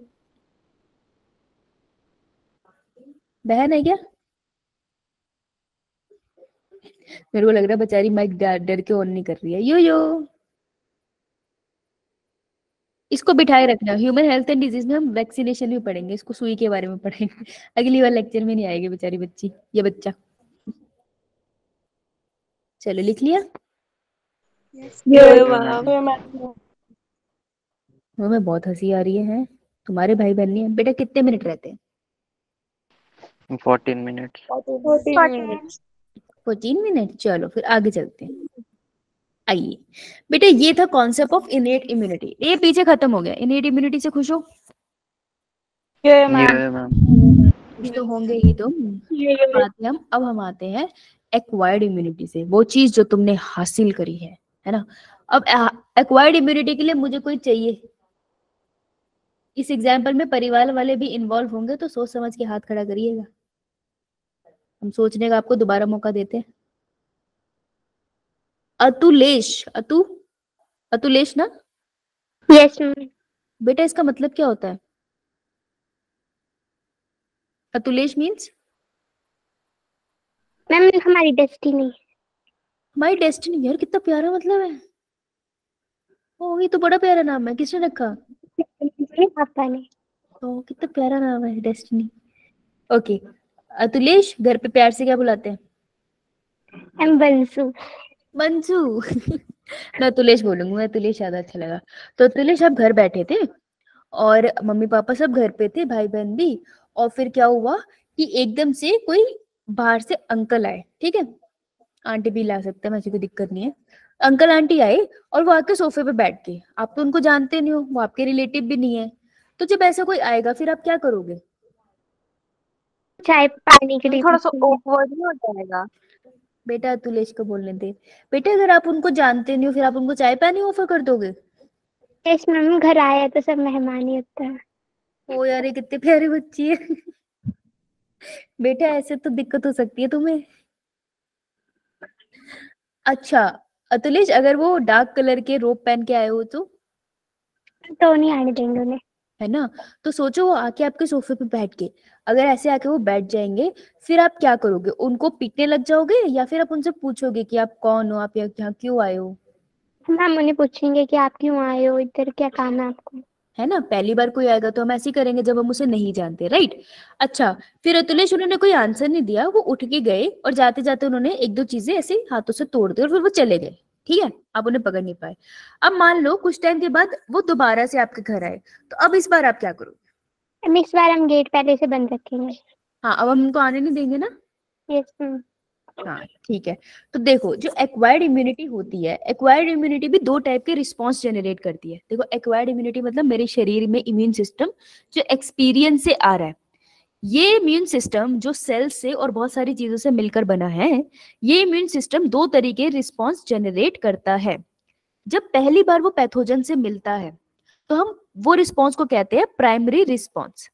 बहन है क्या? मेरे को लग रहा है बेचारी माइक डर के ऑन नहीं कर रही है। यो इसको बिठाए रखना। ह्यूमन हेल्थ एंड डिजीज में हम वैक्सीनेशन भी पढ़ेंगे, इसको सुई के बारे में पढ़ेंगे। अगली बार लेक्चर में नहीं आएगी बेचारी बच्ची, ये बच्चा। चलो लिख लिया। यो मैम। मैं बहुत हंसी आ रही है। तुम्हारे भाई बहन नहीं है बेटा? कितने मिनट रहते हैं? 14 मिनट। 14 मिनट्स। 14 मिनट। चलो फिर आगे चलते हैं। आइए बेटा, ये था कॉन्सेप्ट ऑफ इनेट इम्यूनिटी। ये पीछे खत्म हो गया। इनेट इम्यूनिटी से खुश हो? यो मैम। Yo ma'am. खुश तो होंगे ही तुम। अब हम आते हैं एक्वायर्ड इम्यूनिटी से, वो चीज जो तुमने हासिल करी है ना। अब एक्वायर्ड इम्यूनिटी के लिए मुझे कोई चाहिए। इस एग्जाम्पल में परिवार वाले भी इन्वॉल्व होंगे, तो सोच समझ के हाथ खड़ा करिएगा। हम सोचने का आपको दोबारा मौका देते हैं। अतुलेश, अतुलेश ना? Yes ma'am. बेटा इसका मतलब क्या होता है? अतुलेश मीन्स मैम हमारी डेस्टिनी। हमारी डेस्टिनी। यार कितना प्यारा मतलब है। ओ ये तो बड़ा प्यारा नाम है, किसने रखा? पापा ने। ओ कितना प्यारा नाम है, डेस्टिनी। ओके, अतुलेश घर पे प्यार से क्या बुलाते हैं? एम बंसू। मंजू। मैं अतुलेश बोलूंगी, मैं अतुलेश ज्यादा अच्छा लगा। तो अतुलेश आप घर बैठे थे और मम्मी पापा सब घर पे थे, भाई बहन भी। और फिर क्या हुआ कि एकदम से कोई बाहर से अंकल आए, ठीक है। आंटी भी ला सकते हैं, ऐसी कोई दिक्कत नहीं है। अंकल आंटी आए और वो आके सोफे पे बैठ के, आप तो उनको जानते नहीं हो, वो आपके रिलेटिव भी नहीं है। तो जब ऐसा कोई आएगा फिर आप क्या करोगे? चाय पानी के लिए थोड़ा सा पूछूंगी। ऑकवर्ड नहीं हो जाएगा? बेटा अतुलेश को बोलने दे। बेटा अगर आप उनको जानते नहीं हो, फिर आप उनको चाय पानी ऑफर कर दोगे? यस मैम, घर आया तो सब मेहमान ही होता है। ओ यार ये कितनी प्यारी बच्ची है। बेटा ऐसे तो दिक्कत हो सकती है तुम्हें। अच्छा अतुलेश, अगर वो डार्क कलर के रोब पहन के आए हो तो नहीं आने देंगे उन्हें। है ना। तो सोचो वो आके आपके सोफे पे बैठ के, अगर ऐसे आके वो बैठ जाएंगे, फिर आप क्या करोगे? उनको पीटने लग जाओगे या फिर आप उनसे पूछोगे कि आप कौन हो, आप यहाँ क्यों आए हो? मैम उन्हें पूछेंगे कि आप क्यों आए हो इधर, क्या काम है आपको। है ना, पहली बार कोई आएगा तो हम ऐसे ही करेंगे जब हम उसे नहीं जानते, राइट। अच्छा फिर अतुलेश उन्होंने कोई आंसर नहीं दिया, वो उठ के गए और जाते जाते उन्होंने एक दो चीजें ऐसे हाथों से तोड़ दी और फिर वो चले गए। ठीक है, आप उन्हें पकड़ नहीं पाए। अब मान लो कुछ टाइम के बाद वो दोबारा से आपके घर आए, तो अब इस बार आप क्या करोगे? इस बार हम गेट पहले से बंद रखेंगे। हाँ अब हम उनको आने नहीं देंगे ना। Yes ma'am. हाँ ठीक है। तो देखो जो एक्वायर्ड इम्यूनिटी होती है, एक्वायर्ड इम्यूनिटी भी दो टाइप के रिस्पॉन्स जनरेट करती है। देखो एक्वायर्ड इम्यूनिटी मतलब मेरे शरीर में इम्यून सिस्टम जो एक्सपीरियंस से आ रहा है। ये इम्यून सिस्टम जो सेल से और बहुत सारी चीजों से मिलकर बना है, ये इम्यून सिस्टम दो तरीके रिस्पॉन्स जनरेट करता है। जब पहली बार वो पैथोजन से मिलता है तो हम वो रिस्पॉन्स को कहते हैं प्राइमरी रिस्पॉन्स।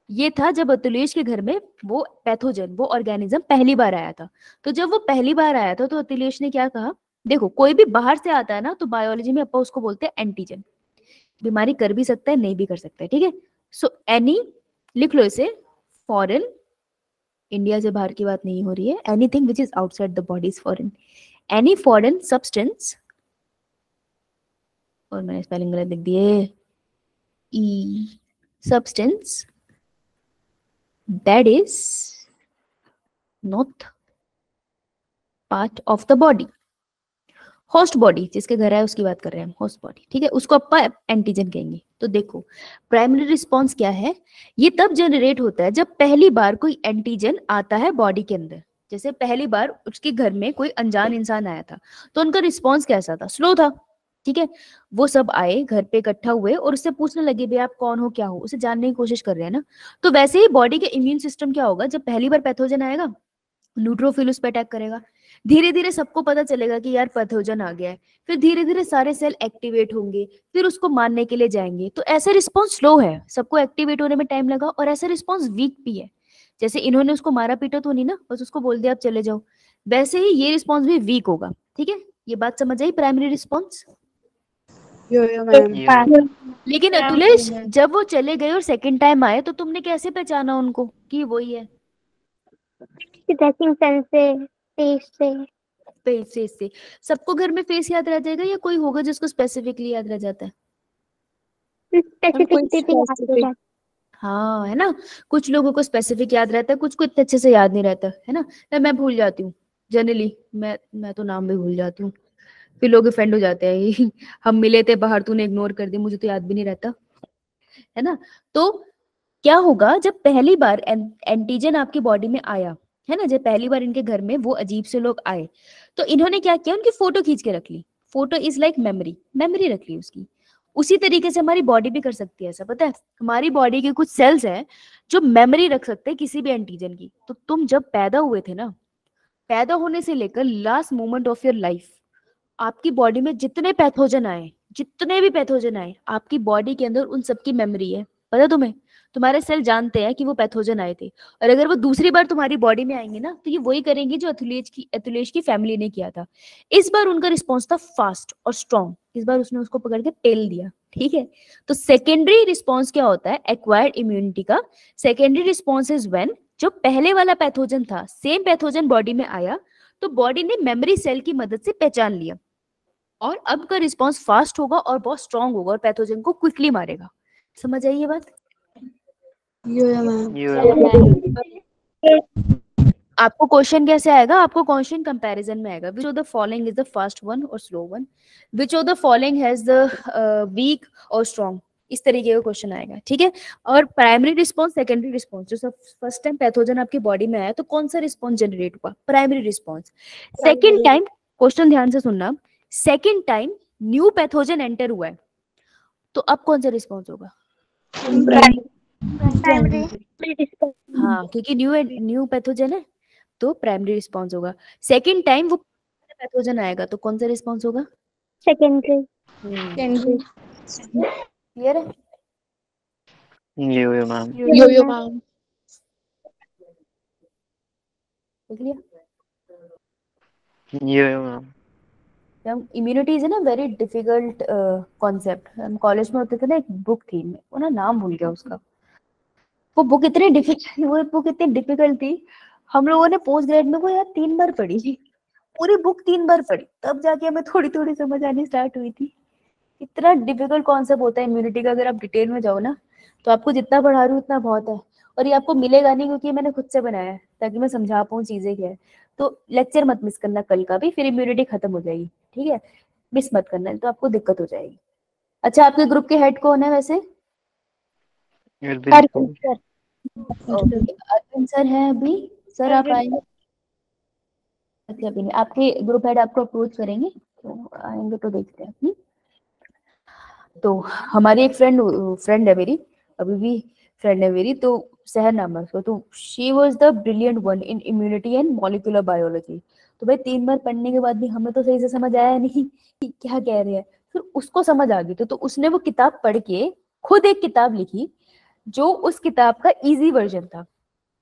ये था जब अतुलेश के घर में वो पैथोजन, वो ऑर्गेनिज्म पहली बार आया था। तो जब वो पहली बार आया था तो अतुलेश ने क्या कहा? देखो कोई भी बाहर से आता है ना, तो बायोलॉजी में अपन उसको बोलते हैं एंटीजन। बीमारी कर भी सकता है, नहीं भी कर सकता है, ठीक है। सो एनी, लिख लो इसे, फॉरेन, इंडिया से बाहर की बात नहीं हो रही है, anything which is outside the body is foreign, any foreign substance, और मैंने स्पेलिंग गलत लिख दिए, ई, substance that is not part of the body, host body, जिसके घर है उसकी बात कर रहे हैं हम, होस्ट बॉडी, ठीक है, उसको अपन एंटीजन कहेंगे। तो देखो प्राइमरी रिस्पॉन्स क्या है, ये तब जनरेट होता है जब पहली बार कोई एंटीजन आता है बॉडी के अंदर। जैसे पहली बार उसके घर में कोई अनजान इंसान आया था, तो उनका रिस्पॉन्स कैसा था, स्लो था, ठीक है। वो सब आए घर पे इकट्ठा हुए और उससे पूछने लगे भाई आप कौन हो, क्या हो, उसे जानने की कोशिश कर रहे हैं ना। तो वैसे ही बॉडी के इम्यून सिस्टम क्या होगा, जब पहली बार पैथोजन आएगा, न्यूट्रोफिल उस पर अटैक करेगा, धीरे धीरे सबको पता चलेगा कि यार पैथोजन आ गया है, फिर धीरे धीरे सारे सेल एक्टिवेट होंगे, फिर उसको मारने के लिए जाएंगे। तो ऐसा रिस्पॉन्स स्लो है, सबको एक्टिवेट होने में टाइम लगा, और ऐसा रिस्पॉन्स वीक भी है। जैसे इन्होंने उसको मारा पीटा तो नहीं ना, बस उसको बोल दिया आप चले जाओ, वैसे ही ये रिस्पॉन्स भी वीक होगा, ठीक है। ये बात समझ आई, प्राइमरी रिस्पॉन्स। लेकिन अतुलेश जब वो चले गए और सेकंड टाइम आए तो तुमने कैसे पहचाना उनको कि वही है? ड्रेसिंग सेंस से, फेस से सबको घर में फेस याद रह जाएगा या कोई होगा जिसको स्पेसिफिकली याद रह जाता है? स्पेसिफिक, हाँ है ना, कुछ लोगों को स्पेसिफिक याद रहता है, कुछ को इतने अच्छे से याद नहीं रहता है ना। मैं भूल जाती हूँ जनरली, मैं तो नाम भी भूल जाती हूँ, फिर लोग ऑफेंड हो जाते हैं हम मिले थे बाहर, तूने इग्नोर कर दिया, मुझे तो याद भी नहीं रहता, है ना। तो क्या होगा जब पहली बार एंटीजन आपकी बॉडी में आया, है ना, जब पहली बार इनके घर में वो अजीब से लोग आए, तो इन्होंने क्या किया, उनकी फोटो खींच के रख ली। Photo is like memory, memory रख ली उसकी। उसी तरीके से हमारी बॉडी भी कर सकती है ऐसा, पता है, हमारी बॉडी के कुछ सेल्स हैं जो मेमोरी रख सकते हैं किसी भी एंटीजन की। तो तुम जब पैदा हुए थे ना, पैदा होने से लेकर last moment of your life, आपकी बॉडी में जितने पैथोजन आए, जितने भी पैथोजन आए, आपकी बॉडी के अंदर उन सबकी मेमोरी है, पता तुम्हें। तुम्हारे सेल जानते हैं कि वो पैथोजन आए थे, और अगर वो दूसरी बार तुम्हारी बॉडी में आएंगे ना, तो ये वही करेंगे जो अतुलेश की फैमिली ने किया था। इस बार उनका रिस्पॉन्स था फास्ट और स्ट्रॉन्ग, इस बार उसने उसको पकड़ के पेल दिया, ठीक है। तो सेकेंडरी रिस्पॉन्स क्या होता है एक्वायर्ड इम्यूनिटी का? सेकेंडरी रिस्पॉन्स इज व्हेन जो पहले वाला पैथोजन था, सेम पैथोजन बॉडी में आया, तो बॉडी ने मेमोरी सेल की मदद से पहचान लिया, और अब का रिस्पॉन्स फास्ट होगा और बहुत स्ट्रॉन्ग होगा और पैथोजन को क्विकली मारेगा। समझ आई ये बात? आपको क्वेश्चन कैसे आएगा, आपको क्वेश्चन कंपैरिजन में आएगा, which of the following is the fast one और slow one, which of the following has the weak और स्ट्रॉन्ग, इस तरीके का क्वेश्चन आएगा, ठीक है। और प्राइमरी रिस्पॉन्स, सेकेंडरी रिस्पॉन्स, जो सब फर्स्ट टाइम पैथोजन आपकी बॉडी में आया तो कौन सा रिस्पॉन्स जनरेट हुआ, primary response. Second time, question ध्यान से सुनना, second time new pathogen enter हुआ है, तो अब कौन सा रिस्पॉन्स होगा? हाँ, क्योंकि न्यू पैथोजन है तो प्राइमरी रिस्पॉन्स होगा। सेकेंड टाइम वो पैथोजन आएगा तो कौन सा रिस्पॉन्स होगा? सेकेंडरी। क्लियर है? Yo ma'am. देख लिया? यो मैम। इम्यूनिटी इज ना वेरी डिफिकल्ट कॉन्सेप्ट। हम कॉलेज में होते थे ना, एक बुक थी, वो ना नाम भूल गया उसका, वो बुक इतनी डिफिकल्ट थी, हम लोगों ने पोस्ट ग्रेड में वो यार 3 बार पढ़ी, पूरी बुक 3 बार पढ़ी, तब जाके हमें थोड़ी थोड़ी समझ आनी स्टार्ट हुई थी। इतना डिफिकल्ट कॉन्सेप्ट होता है इम्यूनिटी का, अगर आप डिटेल में जाओ ना, तो आपको जितना पढ़ा रही हूँ उतना बहुत है, और ये आपको मिलेगा नहीं क्योंकि मैंने खुद से बनाया है ताकि मैं समझा पाऊँ चीजें क्या है। तो लेक्चर मत मिस करना कल का भी, फिर इम्यूनिटी खत्म हो जाएगी, ठीक है, मिस मत करना, तो आपको दिक्कत हो जाएगी। अच्छा, आपके ग्रुप के हेड कौन है वैसे? अरविंद सर है अभी, सर आप आएंगे? अच्छा, अभी नहीं, आपके ग्रुप हेड आपको अप्रोच करेंगे तो आएंगे तो देखते हैं। तो हमारी एक फ्रेंड है मेरी, अभी भी फ्रेंड है मेरी, तो सहर नाम है उसका, तो she was the brilliant one in immunity and molecular biology. तो भाई 3 बार पढ़ने के बाद भी हमें तो सही से समझ आया नहीं कि क्या कह रहे हैं, फिर उसको समझ आ गई, तो उसने वो किताब पढ़ के खुद एक किताब लिखी जो उस किताब का इजी वर्जन था,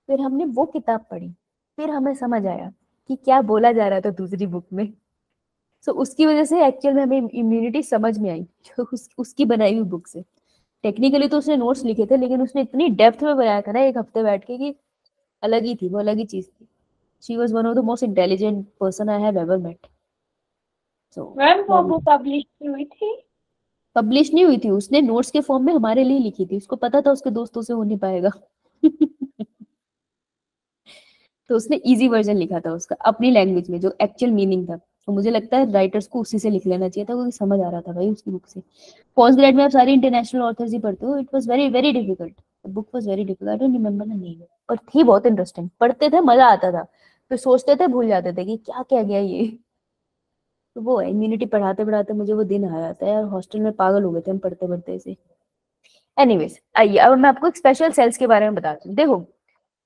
फिर हमने वो किताब पढ़ी, फिर हमें समझ आया कि क्या बोला जा रहा था दूसरी बुक में। सो उसकी वजह से एक्चुअल में हमें इम्यूनिटी समझ में आई उसकी बनाई हुई बुक से। टेक्निकली तो उसने नोट्स लिखे थे, लेकिन उसने इतनी डेप्थ में बनाया था ना एक हफ्ते बैठ के कि अलग ही थी, वो अलग ही चीज थी। She was one of the most intelligent person I have ever met. So ma'am वो बुक पब्लिश हुई थी? पब्लिश नहीं हुई थी, उसने नोट्स के फॉर्म में हमारे लिए लिखी थी, उसको पता था उसके दोस्तों से हो नहीं पाएगा तो उसने इजी वर्जन लिखा था उसका अपनी लैंग्वेज में, जो एक्चुअल मीनिंग था। तो मुझे लगता है राइटर्स को उसी से लिख लेना चाहिए था, क्योंकि समझ आ रहा था भाई उसकी बुक से। पोस्ट ग्रेड में आप सारी इंटरनेशनल ऑथर्स ही पढ़ते हो। It was very very difficult, the book was very difficult, I don't remember the name, पर थी बहुत इंटरेस्टिंग। पढ़ते थे, मजा आता था, फिर सोचते थे, भूल जाते थे कि क्या क्या गया ये। तो वो है इम्यूनिटी, पढ़ाते पढ़ाते मुझे वो दिन आ जाता है यार, हॉस्टल में पागल हो गए थे हम पढ़ते पढ़ते ऐसे। एनीवेज, आइए अब मैं आपको एक स्पेशल सेल्स के बारे में बताती हूँ। देखो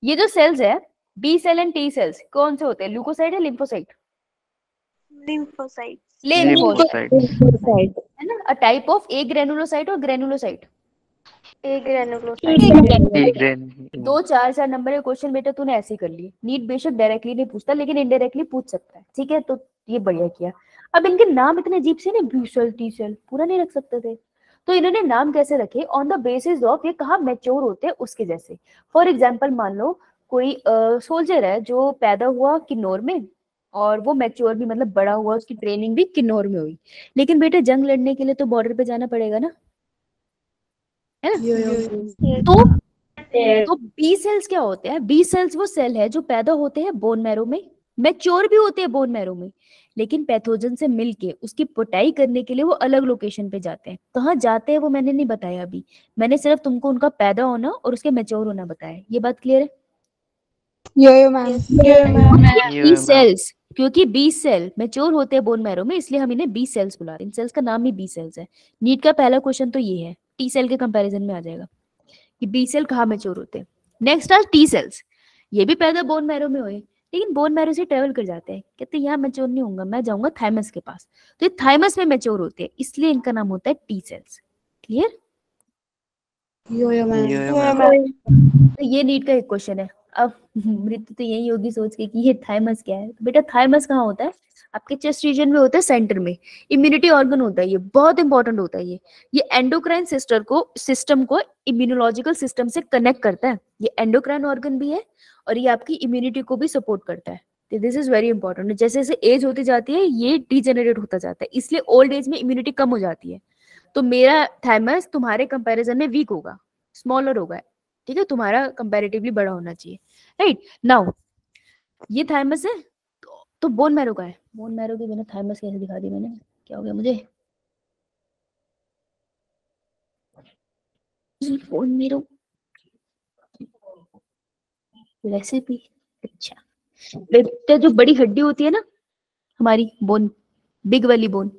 ये जो सेल्स है, B cell and T cells, कौन से होते हैं? ल्यूकोसाइट या लिम्फोसाइट? लिम्फोसाइट। Lymphocyte. है ना, a type of A granulocyte और ग्रेनुलोसाइट। ए ग्रेनुलोसाइट। 2 4 4 नंबर के क्वेश्चन बेटा तूने ऐसे ही कर लिए। नीट बेशक डायरेक्टली नहीं पूछता, लेकिन इनडायरेक्टली पूछ सकता है, ठीक है? तो ये बढ़िया किया। अब इनके नाम इतने अजीब से ना, बी सेल टी सेल पूरा नहीं रख सकते थे, तो इन्होंने नाम कैसे रखे? ऑन द बेसिस ऑफ ये कहाँ मैच्योर होते हैं उसके जैसे। फॉर एग्जाम्पल मान लो कोई सोल्जर है जो पैदा हुआ किन्नौर में, और वो मैच्योर भी मतलब बड़ा हुआ, उसकी ट्रेनिंग भी किन्नौर में हुई, लेकिन बेटे जंग लड़ने के लिए तो बॉर्डर पे जाना पड़ेगा ना, है ना? तो बी सेल्स क्या होते हैं? बी सेल्स वो सेल है जो पैदा होते हैं बोन मैरो में, मैच्योर भी होते हैं बोन मैरो में, लेकिन पैथोजन से मिलके उसकी पोटाई करने के लिए वो अलग लोकेशन पे जाते हैं। कहाँ जाते हैं वो मैंने नहीं बताया अभी, मैंने सिर्फ तुमको उनका पैदा होना और उसके मैच्योर होना बताया। ये बात क्लियर है? बी सेल्स, क्योंकि बी सेल मैच्योर होते हैं बोन मैरो में, इसलिए हम इन्हें बी सेल्स बुलाते हैं। इन सेल्स का नाम ही बी सेल्स है। नीट का पहला क्वेश्चन तो ये है, टी सेल के कंपैरिजन में आ जाएगा कि बी सेल कहाँ मैच्योर होते हैं। नेक्स्ट आ टी सेल्स, ये भी पैदा बोन मैरो में हुए, लेकिन बोन मैरो से ट्रेवल कर जाते हैं, कहते हैं यहाँ मैच्योर नहीं होऊंगा, मैं जाऊंगा थाइमस के पास, तो ये थाइमस में मैच्योर होते हैं, इसलिए इनका नाम होता है टी सेल्स। क्लियर? तो ये नीट का एक क्वेश्चन है। अब मृत्यु तो यही होगी सोच के कि ये थाइमस क्या है। तो बेटा थाइमस कहाँ होता है? आपके चेस्ट रीजन में होता है, सेंटर में। इम्यूनिटी ऑर्गन होता है, ये बहुत इंपॉर्टेंट होता है। ये एंडोक्राइन सिस्टम को इम्यूनोलॉजिकल सिस्टम से कनेक्ट करता है। ये एंडोक्राइन ऑर्गन भी है और ये आपकी इम्यूनिटी को भी सपोर्ट करता है। तो दिस इज वेरी इंपॉर्टेंट। जैसे जैसे एज होती जाती है ये डिजेनरेट होता जाता है, इसलिए ओल्ड एज में इम्यूनिटी कम हो जाती है। तो मेरा थाइमस तुम्हारे कंपैरिजन में वीक होगा, स्मॉलर होगा, ठीक है? तुम्हारा कंपैरेटिवली बड़ा होना चाहिए, राइट? नाउ ये थाइमस है, तो बोन मैरो का है। बोन मैरो के बिना थाइमस कैसे दिखा दी मैंने? क्या हो गया मुझे? बोन मैरो रेसिपी, अच्छा बेटा जो बड़ी हड्डी होती है ना हमारी, बोन, बिग वाली बोन,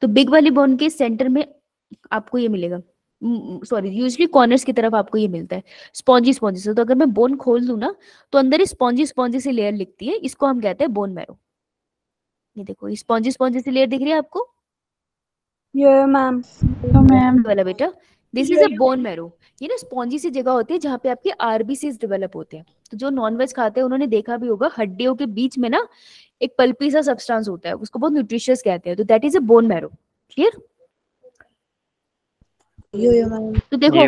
तो बिग वाली बोन के सेंटर में आपको ये मिलेगा, सॉरी यूजली कॉर्नर्स की तरफ आपको ये मिलता है स्पॉन्जी स्पॉन्जी से। तो अगर मैं बोन खोल दूं ना, तो अंदर ही स्पॉन्जी स्पॉन्जी सी लेयर लिखती है, इसको हम कहते हैं बोन मैरो। ये देखो, ये स्पॉन्जी स्पॉन्जी सी लेयर दिख रही है आपको? मैम वाला बेटा, this is a bone marrow. ये ना स्पॉन्जी सी जगह होती है जहाँ पे आपके आरबीसीज डेवलप होते हैं। तो जो नॉनवेज खाते हैं उन्होंने देखा भी होगा, हड्डियों के बीच में ना एक पल्पी सा सब्सटेंस होता है, उसको बहुत न्यूट्रिशियस कहते हैं, तो that is a bone marrow. Clear? तो देखो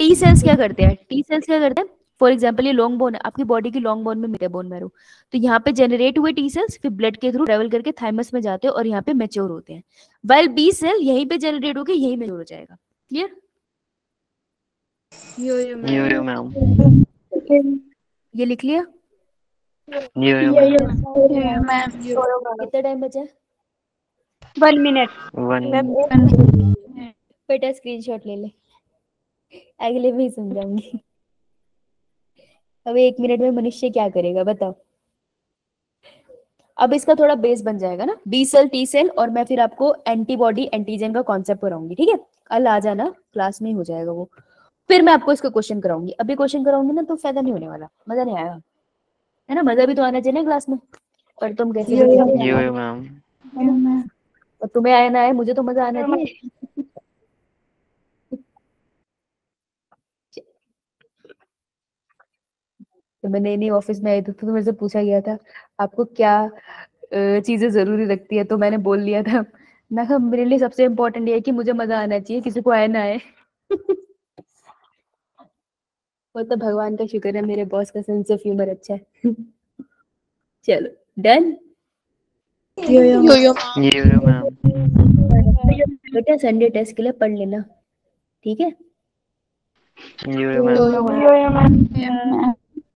टी सेल्स क्या करते हैं? टी सेल्स क्या करते हैं? फॉर एग्जाम्पल ये लॉन्ग बोन है, आपकी बॉडी की लॉन्ग बोन में मिलते हैं बोन मैरो, तो यहाँ पे जनरेट हुए टी सेल्स फिर ब्लड के थ्रू ट्रेवल करके थाइमस में जाते हैं और यहाँ पे मैच्योर होते हैं। वाइल बी सेल यहीं पे जनरेट होकर यहीं मैच्योर हो जाएगा। क्लियर? ये लिख लिया? कितना टाइम बचा है? 1 मिनट। बेटा स्क्रीनशॉट ले ले, अगले में ही समझाऊंगी। अब 1 मिनट में मनुष्य क्या करेगा बताओ? अब इसका थोड़ा बेस बन जाएगा ना, बी सेल टी सेल, और मैं फिर आपको एंटीबॉडी एंटीजन का कॉन्सेप्ट कराऊंगी, ठीक है? कल आ जाना, क्लास में ही हो जाएगा वो। फिर मैं आपको इसका क्वेश्चन कराऊंगी, अभी क्वेश्चन कराऊंगी ना तो फायदा नहीं होने वाला, मजा नहीं आएगा, है ना? मजा भी तो आना चाहिए ना क्लास में, पर तुम कैसे और तुम्हें आया ना आए, मुझे तो मजा आना चाहिए। तो मैं नई नई ऑफिस में आई थी तो मेरे से पूछा गया था आपको क्या चीजें जरूरी लगती है, तो मैंने बोल लिया था। मैं कहा मेरे लिए सबसे इम्पोर्टेंट ये है कि मुझे मजा आना चाहिए, किसी को आए ना आए। वो तो भगवान का शुक्र है, मेरे बॉस का सेंस ऑफ ह्यूमर अच्छा है। चलो डन। यो मैम। बेटा संडे टेस्ट के लिए पढ़ लेना, ठीक है? Yo ma'am.